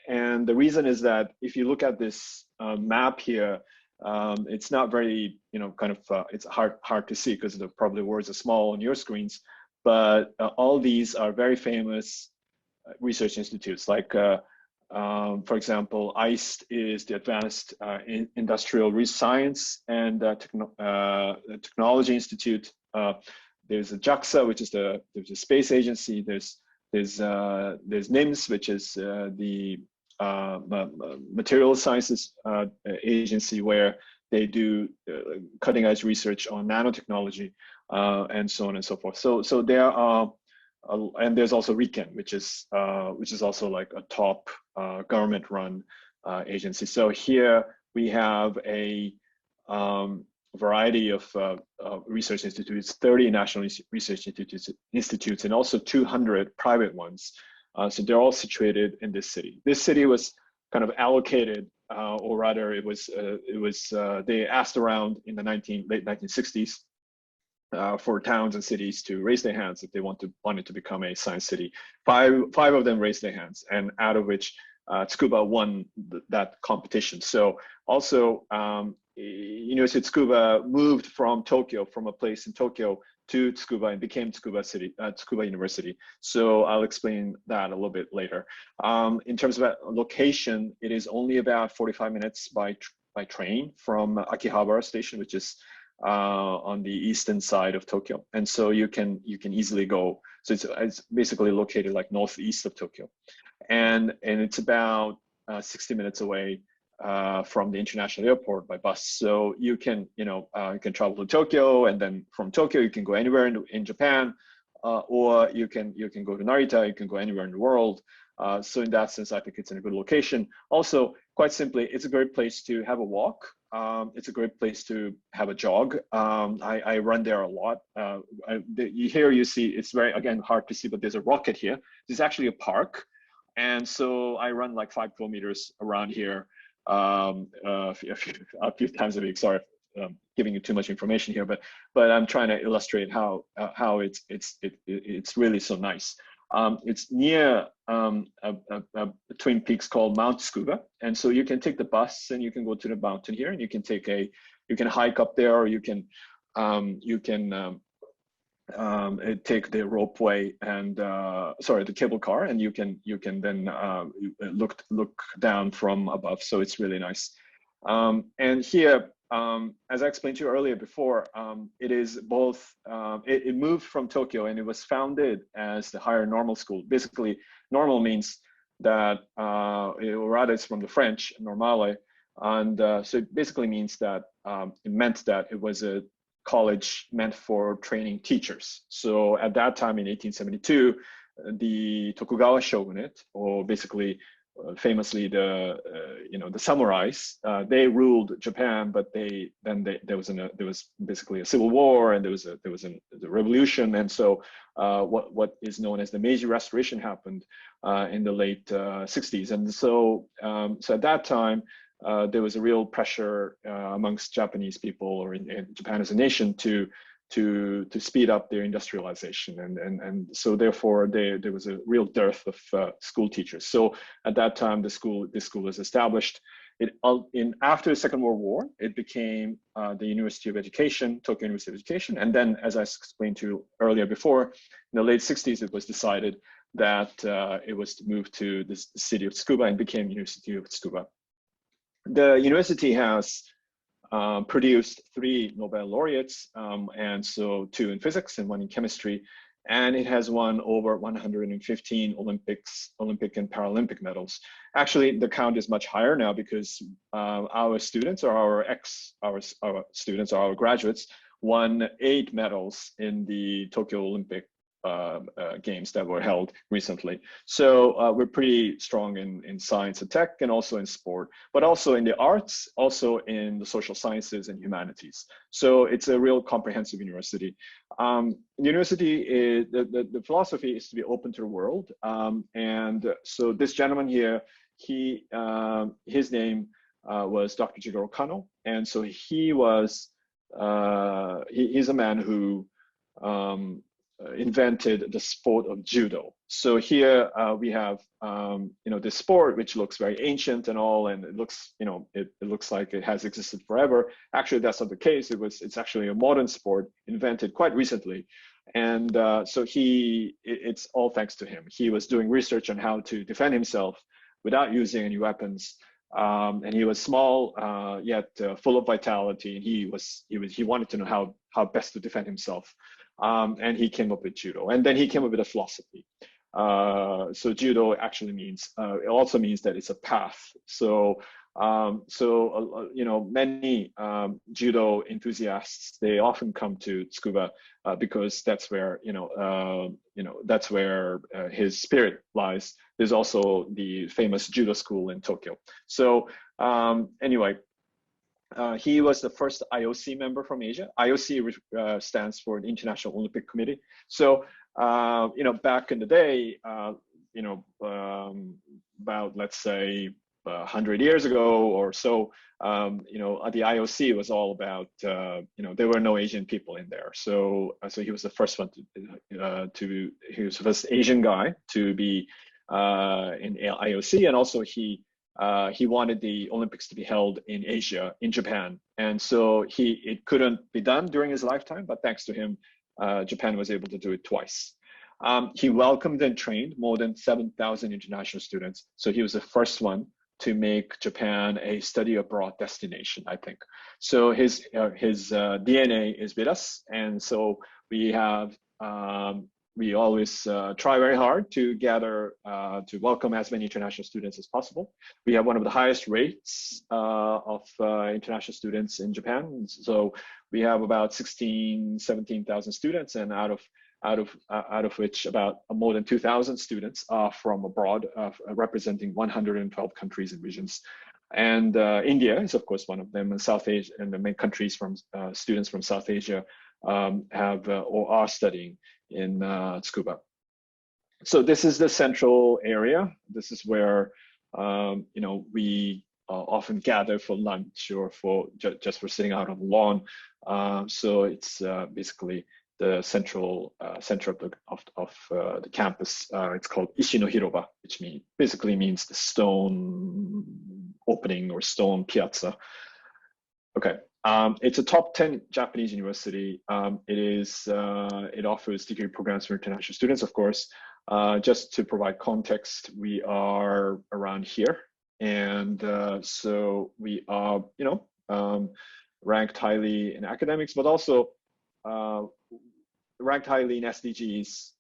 And the reason is that if you look at this map here, it's not very, it's hard to see because probably words are small on your screens, but all these are very famous research institutes. Like, for example, ICE is the Advanced Industrial Science and Technology Institute. There's a JAXA, which is the space agency. There's NIMS, which is the material sciences agency, where they do cutting edge research on nanotechnology and so on and so forth. So there are, and there's also RIKEN, which is also like a top government run agency. So here we have a variety of research institutes, 30 national research institutes, and also 200 private ones. So they're all situated in this city. This city was kind of allocated, or rather, it was they asked around in the late 1960s for towns and cities to raise their hands if they wanted to become a science city. Five of them raised their hands, and out of which Tsukuba won that competition. So also, University of Tsukuba moved from Tokyo, from a place in Tokyo, to Tsukuba and became Tsukuba University. So I'll explain that a little bit later. In terms of location, it is only about 45 minutes by train from Akihabara Station, which is on the eastern side of Tokyo. And so you can easily go. So it's basically located like northeast of Tokyo, and it's about 60 minutes away from the international airport by bus. So you can you can travel to Tokyo, and then from Tokyo you can go anywhere in Japan, or you can go to Narita. You can go anywhere in the world. So in that sense, I think it's in a good location. Also, quite simply, it's a great place to have a walk. It's a great place to have a jog. I run there a lot. Here you see, it's very, again, hard to see, but there's a rocket here. There's actually a park. And so I run like 5 kilometers around here a few times a week. Sorry, giving you too much information here, but I'm trying to illustrate how it's really so nice. It's near a twin peaks called Mount Scuba, and so you can take the bus and you can go to the mountain here, and you can hike up there, or you can take the ropeway and the cable car, and you can then look down from above. So it's really nice. And here, as I explained to you earlier before, it is both, it moved from Tokyo, and it was founded as the higher normal school. Basically, normal means that, rather it's from the French, normale. And so it basically means that it meant that it was a college meant for training teachers. So at that time in 1872, the Tokugawa shogunate, or basically famously the samurais, they ruled Japan, but there was basically a civil war, and there was a revolution, and so what is known as the Meiji Restoration happened in the late 60s, and so at that time there was a real pressure amongst Japanese people, or in Japan as a nation, to speed up their industrialization, and so therefore there was a real dearth of school teachers. So at that time, this school was established. After the Second World War, it became the University of Education, Tokyo University of Education, and then, as I explained to you earlier before, in the late 60s, it was decided that it was to move to the city of Tsukuba and became University of Tsukuba. The university has produced 3 Nobel laureates, and so 2 in physics and 1 in chemistry. And it has won over 115 Olympic and Paralympic medals. Actually, the count is much higher now because our students or our students or our graduates won 8 medals in the Tokyo Olympic games that were held recently. So we're pretty strong in science and tech, and also in sport, but also in the arts, also in the social sciences and humanities. So it's a real comprehensive university. University is, the philosophy is to be open to the world. And so this gentleman here, his name was Dr. Jigoro Kano. And so he was, he's a man who invented the sport of judo. So here we have, this sport, which looks very ancient and all, and it looks, it looks like it has existed forever. Actually, that's not the case. It's actually a modern sport invented quite recently. And so it's all thanks to him. He was doing research on how to defend himself without using any weapons. And he was small, yet full of vitality. And he wanted to know how best to defend himself. And he came up with judo, and then he came up with a philosophy. So judo actually means, it also means that it's a path. So many judo enthusiasts, they often come to Scuba because that's where that's where his spirit lies. There's also the famous judo school in Tokyo. So anyway. He was the first IOC member from Asia. IOC stands for the International Olympic Committee. So, back in the day, about, let's say, 100 years ago or so, the IOC was all about, there were no Asian people in there. So he was the first one he was the first Asian guy to be in IOC, and also he wanted the Olympics to be held in Asia, in Japan. And so it couldn't be done during his lifetime, but thanks to him, Japan was able to do it twice. He welcomed and trained more than 7,000 international students. So he was the first one to make Japan a study abroad destination, I think. So his DNA is with us. And so we always try very hard to to welcome as many international students as possible. We have one of the highest rates of international students in Japan. So we have about 17,000 students, and out of which about more than 2,000 students are from abroad, representing 112 countries and regions. And India is of course one of them, and South Asia, and the main countries from students from South Asia have or are studying in Scuba. So this is the central area. This is where we often gather for lunch or for just for sitting out on the lawn. So it's basically the central center of the campus. It's called Ishi no Hiroba, which basically means the stone opening or stone piazza. Okay. It's a top 10 Japanese university. It offers degree programs for international students, of course. Just to provide context, we are around here. And so we are, ranked highly in academics, but also ranked highly in SDGs.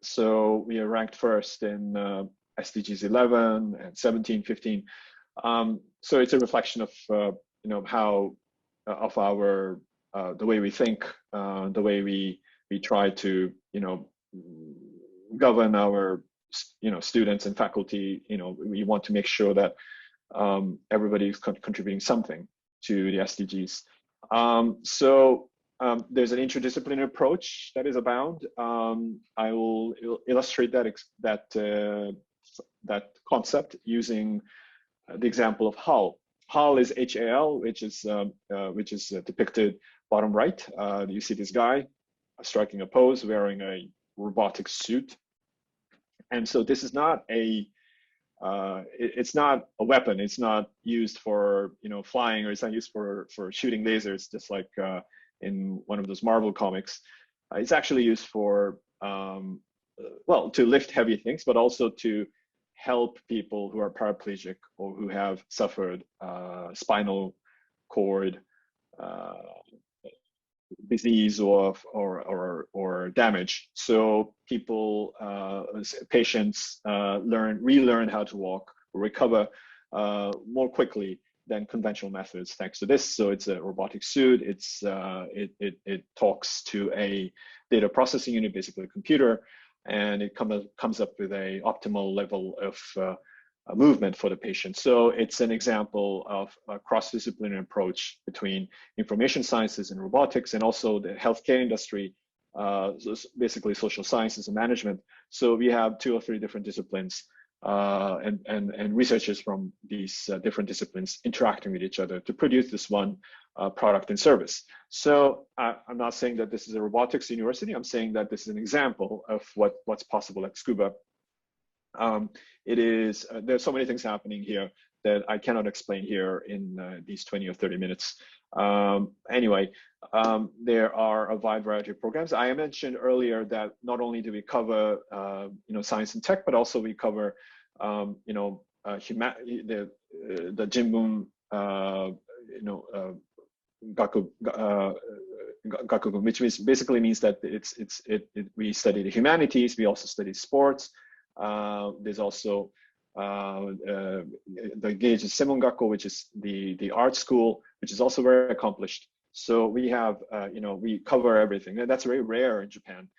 So we are ranked first in SDGs 11 and 17, 15. So it's a reflection of, how of our the way we think, the way we try to govern our students and faculty. We want to make sure that everybody is contributing something to the SDGs. So there's an interdisciplinary approach that is abound. I will illustrate that concept using the example of HAL. HAL is HAL, which is depicted bottom right. You see this guy striking a pose, wearing a robotic suit, and so this is not it's not a weapon. It's not used for flying, or it's not used for shooting lasers, just like in one of those Marvel comics. It's actually used for to lift heavy things, but also to help people who are paraplegic or who have suffered spinal cord disease or damage. So people, patients relearn how to walk, recover more quickly than conventional methods thanks to this. So it's a robotic suit. It talks to a data processing unit, basically a computer, and it comes up with a optimal level of movement for the patient. So it's an example of a cross-disciplinary approach between information sciences and robotics, and also the healthcare industry, so basically social sciences and management. So we have 2 or 3 different disciplines and researchers from these different disciplines interacting with each other to produce this one product and service. So I'm not saying that this is a robotics university. I'm saying that this is an example of what's possible at Scuba. There's so many things happening here that I cannot explain here in these 20 or 30 minutes. Anyway, there are a wide variety of programs. I mentioned earlier that not only do we cover science and tech, but also we cover the Jinbun Gakugun, which basically means that we study the humanities. We also study sports. There's also the Geiji Semongaku, which is the art school, which is also very accomplished. So we have, we cover everything, and that's very rare in Japan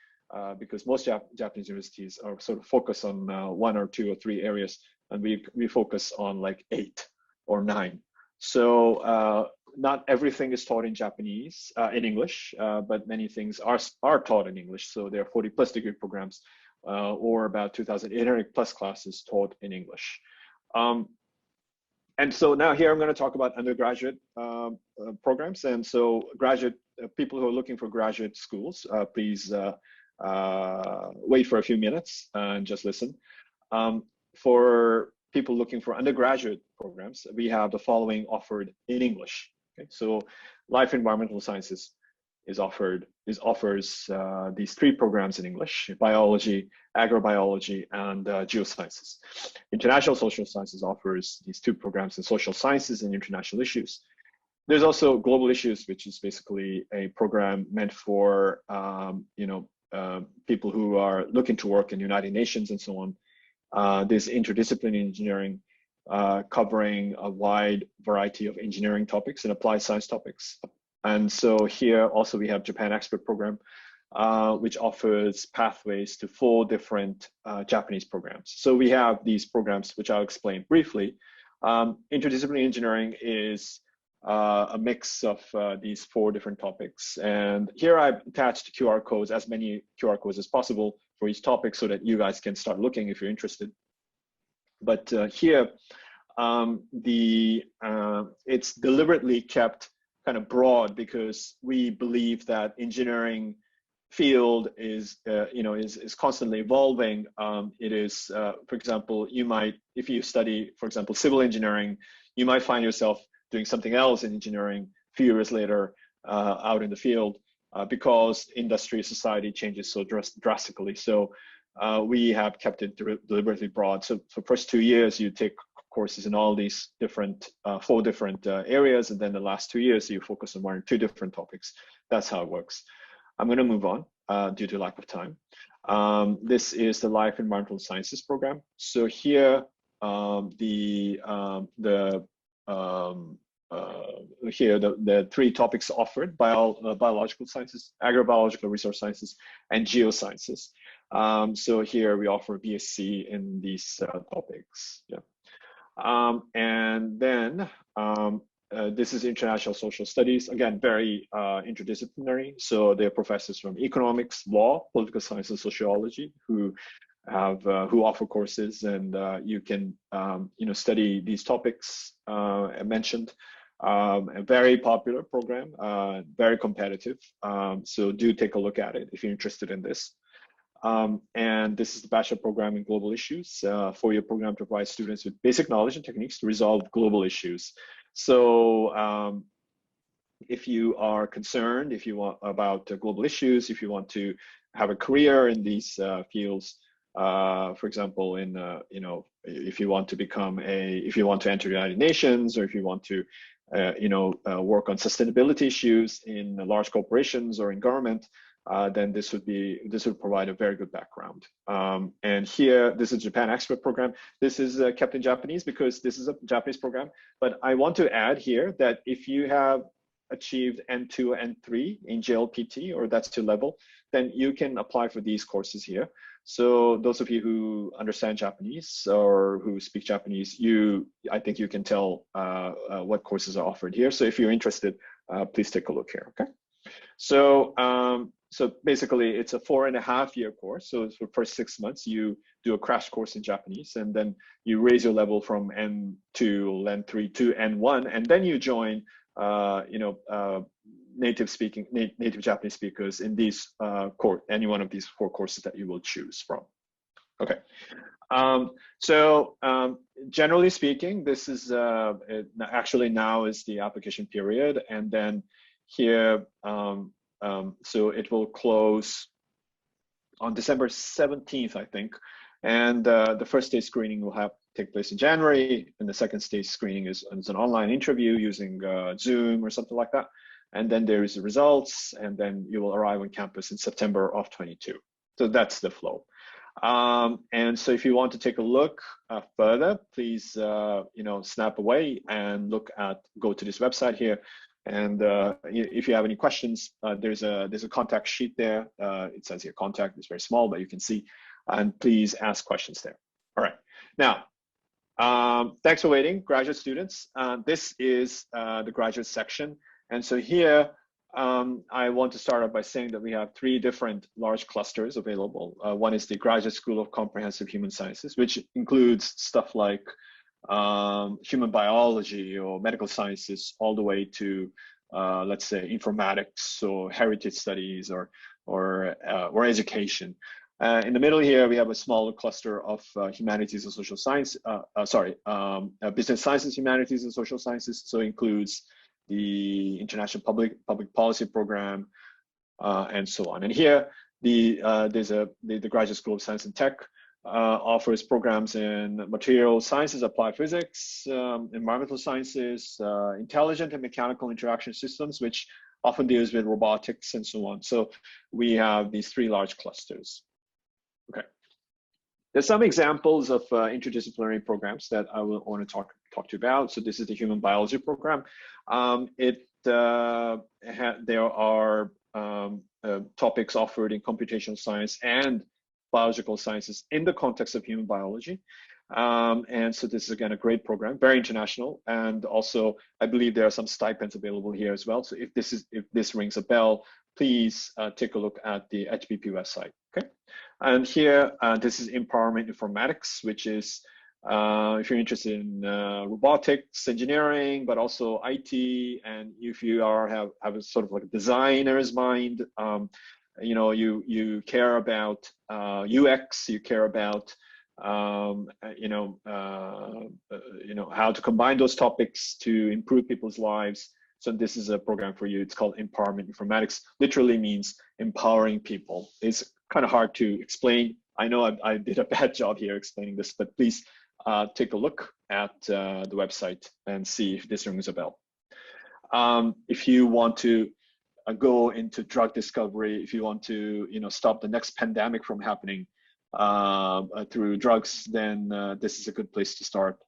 because most Japanese universities are sort of focused on 1 or 2 or 3 areas, and we focus on like 8 or 9. So not everything is taught in Japanese, in English, but many things are taught in English. So there are 40+ degree programs. Or about 2,800 plus classes taught in English. And so now here I'm going to talk about undergraduate programs. And so graduate people who are looking for graduate schools, please wait for a few minutes and just listen. For people looking for undergraduate programs, we have the following offered in English. Okay? So life environmental sciences offers these 3 programs in English: biology, agrobiology, and geosciences. International social sciences offers these 2 programs in social sciences and international issues. There's also global issues, which is basically a program meant for people who are looking to work in the United Nations and so on. There's interdisciplinary engineering, covering a wide variety of engineering topics and applied science topics. And so here also we have Japan Expert Program, which offers pathways to 4 different Japanese programs. So we have these programs, which I'll explain briefly. Interdisciplinary engineering is a mix of these 4 different topics. And here I've attached QR codes, as many QR codes as possible for each topic, so that you guys can start looking if you're interested. But here, it's deliberately kept kind of broad because we believe that engineering field is constantly evolving. It is, for example, if you study, for example, civil engineering, you might find yourself doing something else in engineering a few years later out in the field because industry, society changes so drastically. So we have kept it deliberately broad. So for first 2 years, you take courses in all these different 4 different areas, and then the last 2 years you focus on 1 or 2 different topics. That's how it works. I'm going to move on due to lack of time. This is the Life Environmental Sciences program. So here the 3 topics offered: biological sciences, agrobiological resource sciences, and geosciences. So here we offer BSc in these topics. Yeah. And then this is international social studies, again, very interdisciplinary. So there are professors from economics, law, political science, and sociology who offer courses, and you can study these topics I mentioned. A very popular program, very competitive. So do take a look at it if you're interested in this. And this is the bachelor program in global issues, 4-year program to provide students with basic knowledge and techniques to resolve global issues. So if you are concerned, if you want about global issues, if you want to have a career in these fields, for example, if you want to enter the United Nations, or if you want to work on sustainability issues in large corporations or in government, then this would provide a very good background. And here, this is Japan Expert Program. This is kept in Japanese because this is a Japanese program. But I want to add here that if you have achieved N2, N3 in JLPT, or that's 2 level, then you can apply for these courses here. So those of you who understand Japanese or who speak Japanese, I think you can tell what courses are offered here. So if you're interested, please take a look here, okay? So, so basically it's a 4.5-year course. So for the first 6 months, you do a crash course in Japanese, and then you raise your level from N2, N3 to N1, and then you join native Japanese speakers in these any one of these 4 courses that you will choose from. Okay. Generally speaking, this is actually now is the application period, and then here, so it will close on December 17th, I think, and the first stage screening will take place in January, and the second stage screening is an online interview using Zoom or something like that, and then there is the results, and then you will arrive on campus in September of 22. So that's the flow. And so if you want to take a look further, please snap away and go to this website here. And if you have any questions, there's a contact sheet there. It says here contact, it's very small, but you can see, and please ask questions there. All right. Now, thanks for waiting, graduate students. This is the graduate section. And so here, I want to start off by saying that we have 3 different large clusters available. One is the Graduate School of Comprehensive Human Sciences, which includes stuff like human biology or medical sciences, all the way to, let's say, informatics or heritage studies or education. In the middle here, we have a smaller cluster of humanities and social science, business sciences, humanities, and social sciences. So it includes the International Public Policy Program, and so on. And here, there's the Graduate School of Science and Tech offers programs in material sciences, applied physics, environmental sciences, intelligent and mechanical interaction systems, which often deals with robotics and so on. So we have these 3 large clusters. Okay. There's some examples of interdisciplinary programs that I will want to talk to you about. So this is the human biology program. There are topics offered in computational science and biological sciences in the context of human biology. And so this is, again, a great program, very international. And also, I believe there are some stipends available here as well. So if this rings a bell, please take a look at the HBP website, okay? And here, this is Empowerment Informatics, which is, if you're interested in robotics, engineering, but also IT, and if you have a sort of like a designer's mind, you care about UX, you care about how to combine those topics to improve people's lives. So this is a program for you. It's called Empowerment Informatics. Literally means empowering people. It's kind of hard to explain. I know I did a bad job here explaining this, but please take a look at the website and see if this rings a bell. If you want to go into drug discovery, if you want to stop the next pandemic from happening through drugs, then this is a good place to start.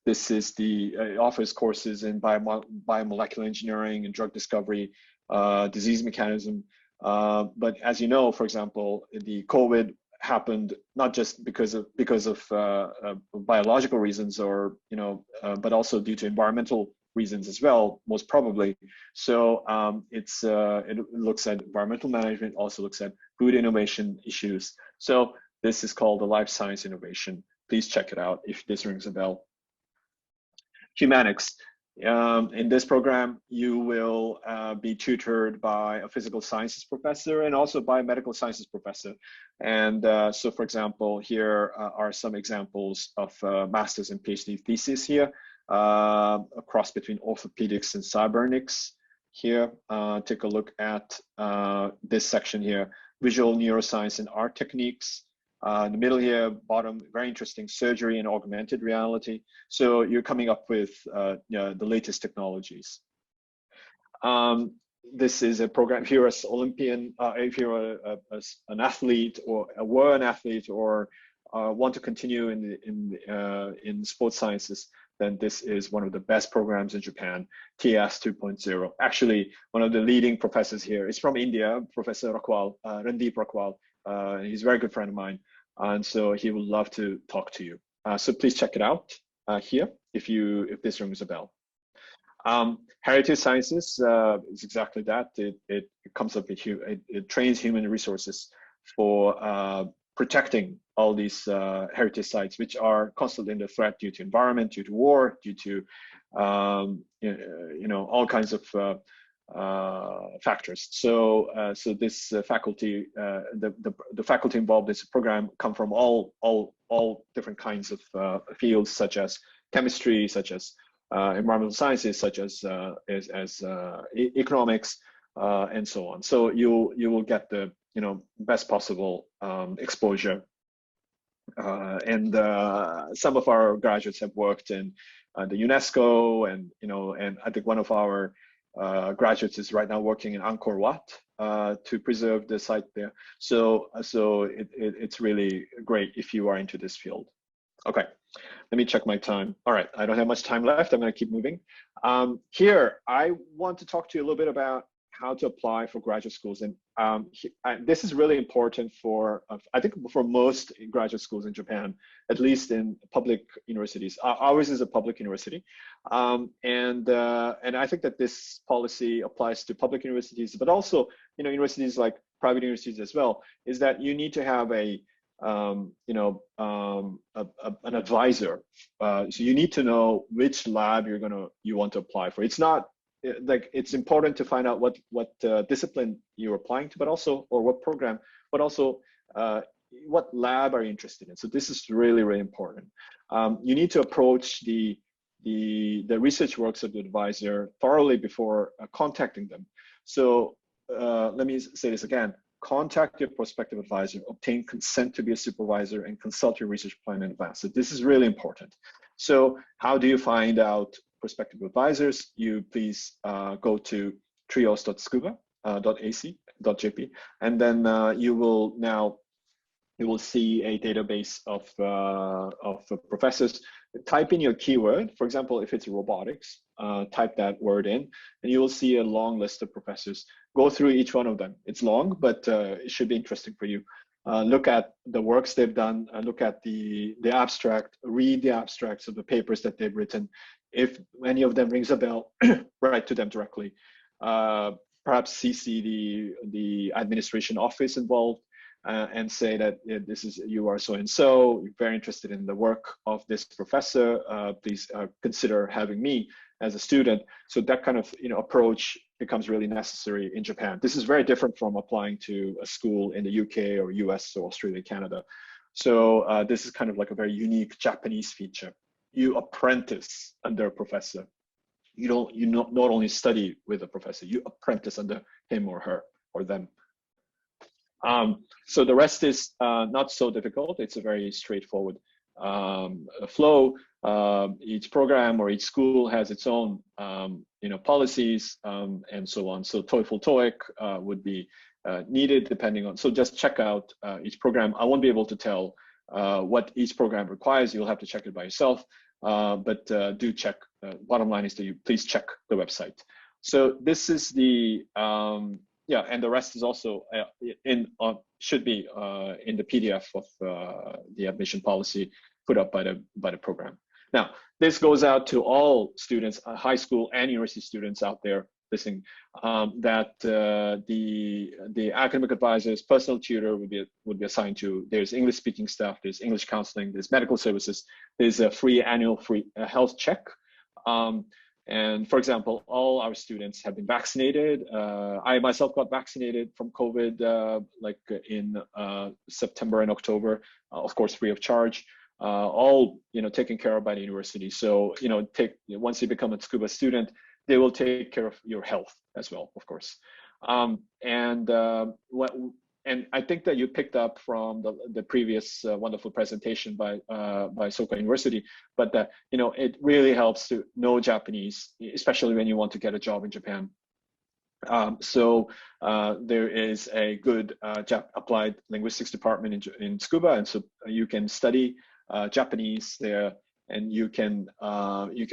This is the offers courses in biomolecular engineering and drug discovery, disease mechanism. But as you know, for example, the COVID happened not just because of biological reasons, or but also due to environmental reasons as well, most probably. So it looks at environmental management, also looks at food innovation issues. So this is called the life science innovation. Please check it out if this rings a bell. Humanics. In this program, you will be tutored by a physical sciences professor and also by a medical sciences professor. And so, for example, here are some examples of master's and PhD theses here, a cross between orthopedics and cybernetics. Here, take a look at this section here, visual neuroscience and art techniques. In the middle here, bottom, very interesting, surgery and augmented reality. So you're coming up with you know, the latest technologies. This is a program. If you're an Olympian, if you're an athlete or were an athlete or want to continue in sports sciences, then this is one of the best programs in Japan, TS 2.0. Actually, one of the leading professors here is from India, Professor Rakwal, Randeep Rakwal. He's a very good friend of mine, and so he would love to talk to you. So please check it out here if this rings a bell. Heritage Sciences is exactly that. It comes up with it trains human resources for protecting all these heritage sites, which are constantly under threat due to environment, due to war, due to you know, all kinds of factors. So so this faculty, the faculty involved in this program come from all different kinds of fields, such as chemistry, such as environmental sciences, such as economics, and so on. So you will get the, you know, best possible exposure. And some of our graduates have worked in the UNESCO, and you know, and I think one of our graduates is right now working in Angkor Wat to preserve the site there. So it's really great if you are into this field. Okay, let me check my time. All right, I don't have much time left. I'm going to keep moving. Here, I want to talk to you a little bit about how to apply for graduate schools. And this is really important for, I think, for most graduate schools in Japan, at least in public universities. Ours is a public university. And I think that this policy applies to public universities, but also, you know, universities like private universities as well, is that you need to have a you know, an advisor. So you need to know which lab you want to apply for. It's not like, it's important to find out what discipline you're applying to, but also, or what program, but also what lab are you interested in. So this is really, really important. You need to approach the research works of the advisor thoroughly before contacting them. So let me say this again. Contact your prospective advisor, obtain consent to be a supervisor, and consult your research plan in advance. So this is really important. So how do you find out prospective advisors? You please go to trios.scuba.ac.jp, and then you will see a database of professors. Type in your keyword. For example, if it's robotics, type that word in, and you will see a long list of professors. Go through each one of them. It's long, but it should be interesting for you. Look at the works they've done. Look at the abstract. Read the abstracts of the papers that they've written. If any of them rings a bell, write to them directly. Perhaps CC the administration office involved, and say that you are so and so, you're very interested in the work of this professor. Please consider having me as a student. So that kind of, you know, approach becomes really necessary in Japan. This is very different from applying to a school in the UK or US or Australia, Canada. So this is kind of like a very unique Japanese feature. You apprentice under a professor. You not only study with a professor, you apprentice under him or her or them. So the rest is not so difficult. It's a very straightforward flow. Each program or each school has its own, you know, policies and so on. So TOEFL, TOEIC would be needed depending on. So just check out each program. I won't be able to tell what each program requires. You'll have to check it by yourself. But do check. Bottom line is that please check the website. So this is the yeah, and the rest is also should be in the PDF of the admission policy put up by the program. Now, this goes out to all students, high school and university students out there listening, that the academic advisors, personal tutor would be assigned to. There's English speaking staff, there's English counseling, there's medical services, there's a annual free health check. And for example, all our students have been vaccinated. I myself got vaccinated from COVID like in September and October, of course, free of charge. All, you know, taken care of by the university. So, you know, once you become a Scuba student, they will take care of your health as well, of course. and I think that you picked up from the previous wonderful presentation by Soka University, but that, you know, it really helps to know Japanese, especially when you want to get a job in Japan. So there is a good applied linguistics department in Scuba, and so you can study Japanese there, and you can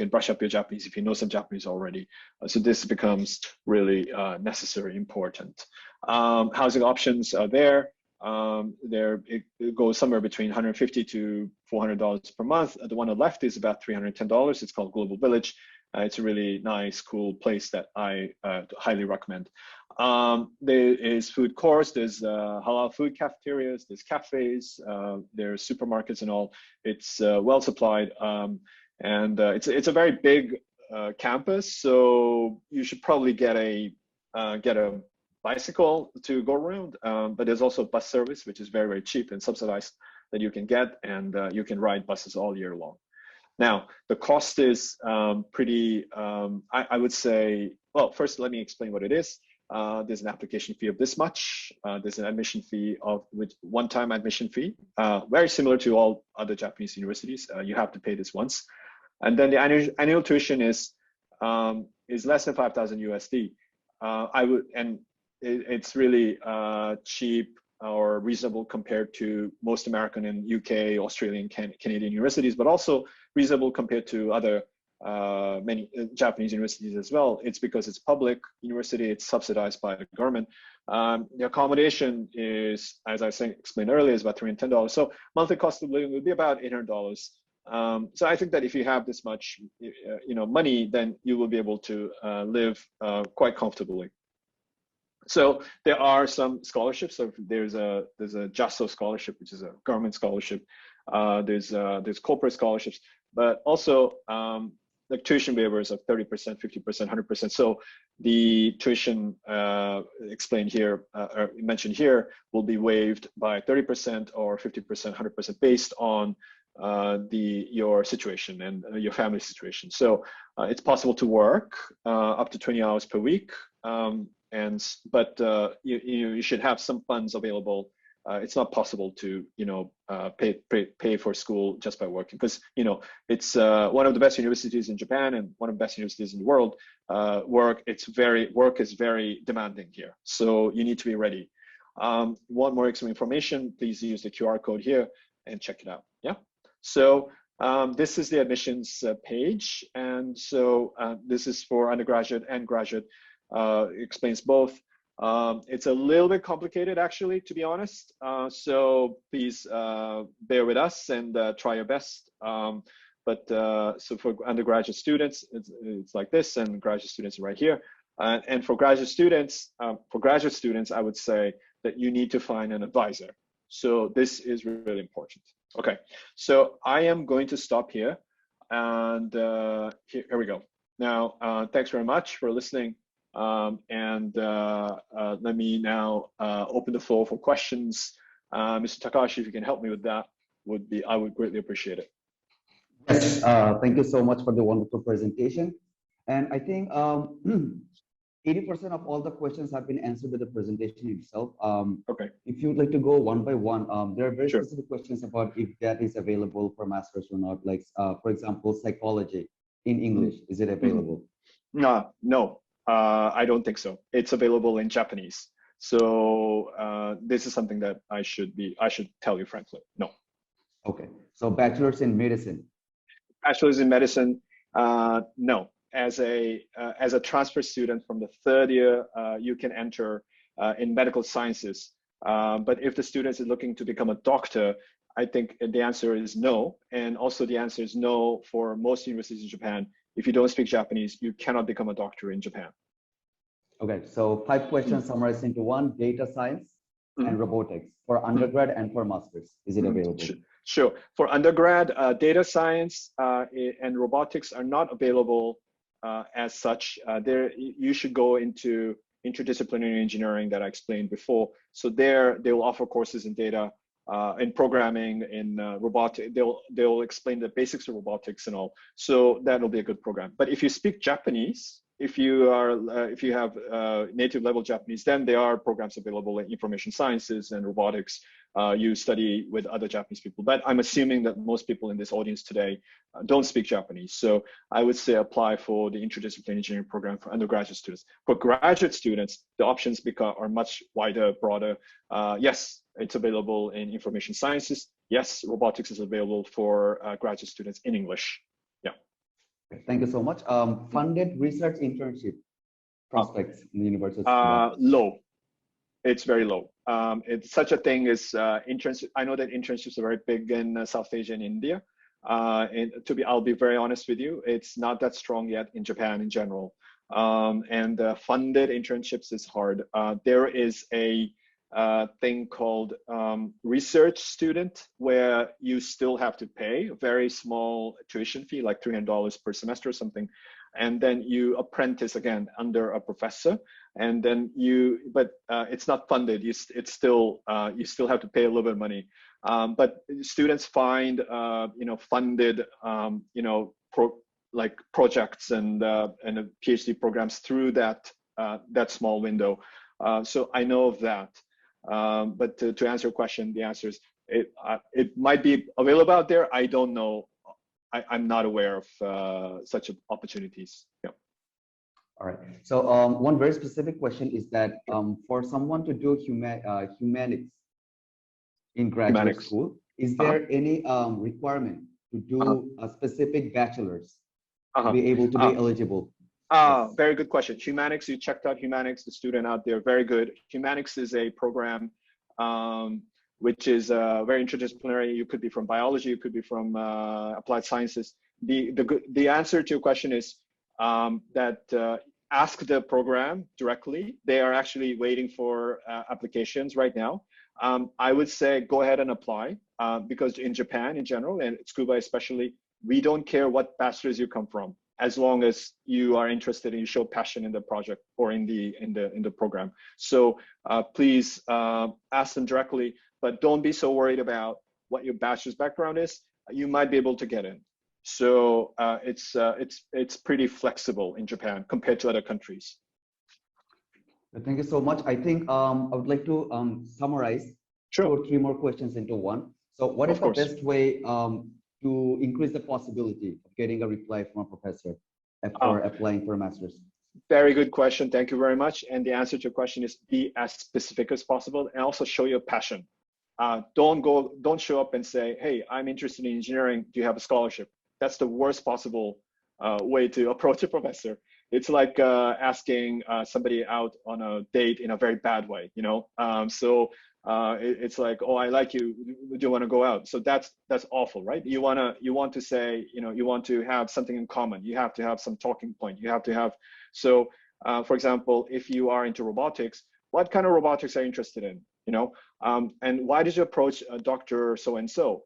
brush up your Japanese if you know some Japanese already. So this becomes really necessary, important. Housing options are there. It goes somewhere between $150 to $400 per month. The one on the left is about $310. It's called Global Village. It's a really nice, cool place that I highly recommend. There is food courts, there's halal food cafeterias, there's cafes, there's supermarkets and all. It's well supplied, and it's a very big campus. So you should probably get a bicycle to go around. But there's also bus service, which is very, very cheap and subsidized, that you can get, and you can ride buses all year long. Now, the cost is pretty, I would say, well, first let me explain what it is. There's an application fee of this much. There's an admission fee with one-time admission fee, very similar to all other Japanese universities. You have to pay this once. And then the annual tuition is less than 5,000 USD. It's really cheap or reasonable compared to most American and UK, Australian, Canadian universities, but also reasonable compared to other many Japanese universities as well. It's because it's public university, it's subsidized by the government. The accommodation is, as I explained earlier, is about $310. So monthly cost of living would be about $800. So I think that if you have this much, money, then you will be able to live quite comfortably. So there are some scholarships. So there's a JASO scholarship, which is a government scholarship. There's corporate scholarships, but also like tuition waivers of 30%, 50%, 100%. So the tuition explained here, or mentioned here, will be waived by 30% or 50%, 100% based on your situation and your family situation. So it's possible to work up to 20 hours per week. But you should have some funds available. It's not possible to pay for school just by working, because it's one of the best universities in Japan and one of the best universities in the world. Work is very demanding here, so you need to be ready. Want more extra information? Please use the QR code here and check it out. Yeah. So this is the admissions page, and so this is for undergraduate and graduate. Explains both. It's a little bit complicated, actually, to be honest. So please bear with us and try your best. So for undergraduate students, it's like this, and graduate students are right here. And for graduate students, I would say that you need to find an advisor. So this is really important. Okay, so I am going to stop here, and here we go. Now, thanks very much for listening. Let me now open the floor for questions. Mr. Takashi, if you can help me with that, I would greatly appreciate it. Yes, thank you so much for the wonderful presentation. And I think 80% of all the questions have been answered by the presentation itself. Okay. If you'd like to go one by one, there are very Sure. specific questions about if that is available for masters or not. Like, for example, psychology in English, is it available? No. I don't think so. It's available in Japanese. So this is something that I should tell you frankly. No. Okay. So bachelor's in medicine. Bachelor's in medicine, no. As a transfer student from the third year, you can enter in medical sciences. But if the student is looking to become a doctor, I think the answer is no. And also the answer is no for most universities in Japan. If you don't speak Japanese, you cannot become a doctor in Japan. Okay, so 5 questions summarized into one: data science and robotics for undergrad and for masters. Is it available? Sure. For undergrad, data science and robotics are not available as such. You should go into interdisciplinary engineering that I explained before. So there, they will offer courses in data, in programming, in robotics. They'll explain the basics of robotics and all. So that'll be a good program. But if you speak Japanese, if you have native level Japanese, then there are programs available in information sciences and robotics. You study with other Japanese people, but I'm assuming that most people in this audience today don't speak Japanese. So I would say apply for the interdisciplinary engineering program for undergraduate students. For graduate students, the options are much wider, broader. Yes, it's available in information sciences. Yes, robotics is available for graduate students in English. Yeah. Thank you so much. Funded research internship prospects in the University of Scuba. Low. It's very low. It's such a thing as internships. I know that internships are very big in South Asia and India. And I'll be very honest with you, it's not that strong yet in Japan in general. And funded internships is hard. There is a thing called research student, where you still have to pay a very small tuition fee, like $300 per semester or something, and then you apprentice again under a professor, and then but it's not funded. You still have to pay a little bit of money. But students find funded projects and PhD programs through that small window. So I know of that. But to answer your question, the answer is it might be available out there. I don't know. I'm not aware of such opportunities. Yeah. All right. So one very specific question is that for someone to do humanities in graduate school, is there any requirement to do a specific bachelor's to be able to be eligible? Yes. Very good question. Humanics, you checked out Humanics, the student out there, very good. Humanics is a program which is very interdisciplinary. You could be from biology, you could be from applied sciences. The answer to your question is that ask the program directly. They are actually waiting for applications right now. I would say go ahead and apply because in Japan in general, and Scuba especially, we don't care what bachelor's you come from, as long as you are interested and you show passion in the project or in the program. So please ask them directly, but don't be so worried about what your bachelor's background is. You might be able to get in. So it's pretty flexible in Japan compared to other countries. Thank you so much. I think I would like to summarize 2 or 3 more questions into one. So what is the best way to increase the possibility of getting a reply from a professor after applying for a master's? Very good question. Thank you very much. And the answer to your question is be as specific as possible and also show your passion. Don't show up and say, hey, I'm interested in engineering. Do you have a scholarship? That's the worst possible way to approach a professor. It's like asking somebody out on a date in a very bad way, it's like, oh, I like you. Do you want to go out? So that's awful, right? You want to say, you want to have something in common. You have to have some talking point. You have to have. So, for example, if you are into robotics, what kind of robotics are you interested in? And why did you approach Dr. So and so?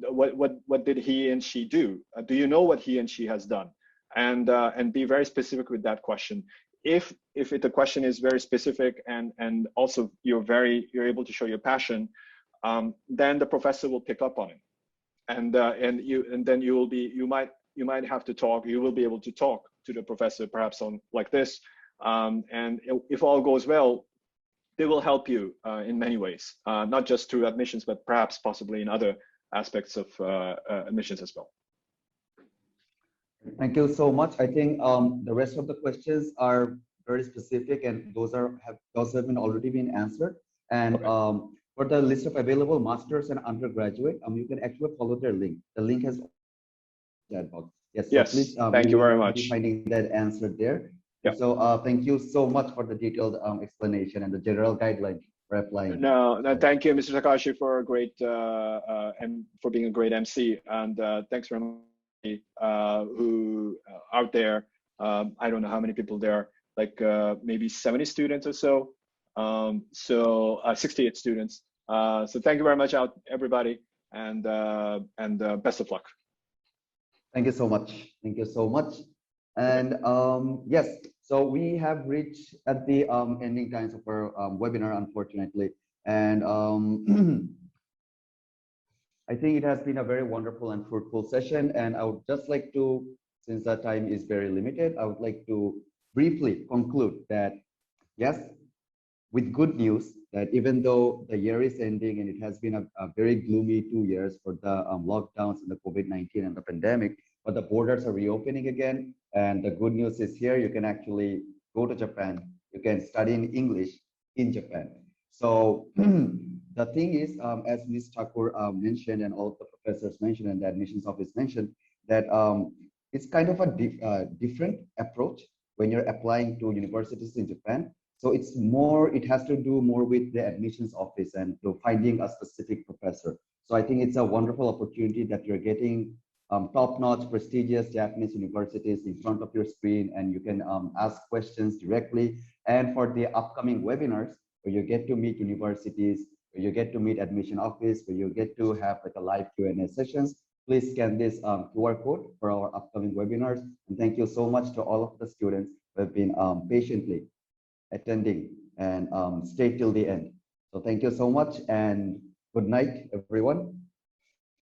What did he and she do? Do you know what he and she has done? And be very specific with that question. If the question is very specific and also you're able to show your passion, then the professor will pick up on it, and then you might have to talk. You will be able to talk to the professor perhaps on like this, and if all goes well, they will help you in many ways, not just through admissions, but perhaps possibly in other aspects of admissions as well. Thank you so much. I think the rest of the questions are very specific, and those have already been answered. And for the list of available masters and undergraduate, you can actually follow their link. The link has chat box. Yes. So please, thank you very much. Finding that answer there. Yep. So thank you so much for the detailed explanation and the general guidelines for applying. No, thank you, Mr. Takashi, for a great and for being a great MC, and thanks very much. Who out there, I don't know how many people there are, like maybe 70 students or so, 68 students. So thank you very much out everybody, and best of luck. Thank you so much. Thank you so much. And yes, so we have reached at the ending times of our webinar, unfortunately. And I think it has been a very wonderful and fruitful session. And I would just like to, since that time is very limited, I would like to briefly conclude that, yes, with good news that even though the year is ending and it has been a very gloomy 2 years for the lockdowns and the COVID-19 and the pandemic, but the borders are reopening again. And the good news is here, you can actually go to Japan. You can study in English in Japan. So the thing is, as Ms. Thakur mentioned and all the professors mentioned and the admissions office mentioned, that it's kind of a different approach when you're applying to universities in Japan. So it's more, it has to do more with the admissions office and to finding a specific professor. So I think it's a wonderful opportunity that you're getting top-notch, prestigious Japanese universities in front of your screen, and you can ask questions directly. And for the upcoming webinars, where you get to meet universities, where you get to meet admission office, where you get to have like a live Q&A sessions, please scan this QR code for our upcoming webinars. And thank you so much to all of the students who have been patiently attending and stay till the end. So thank you so much and good night, everyone.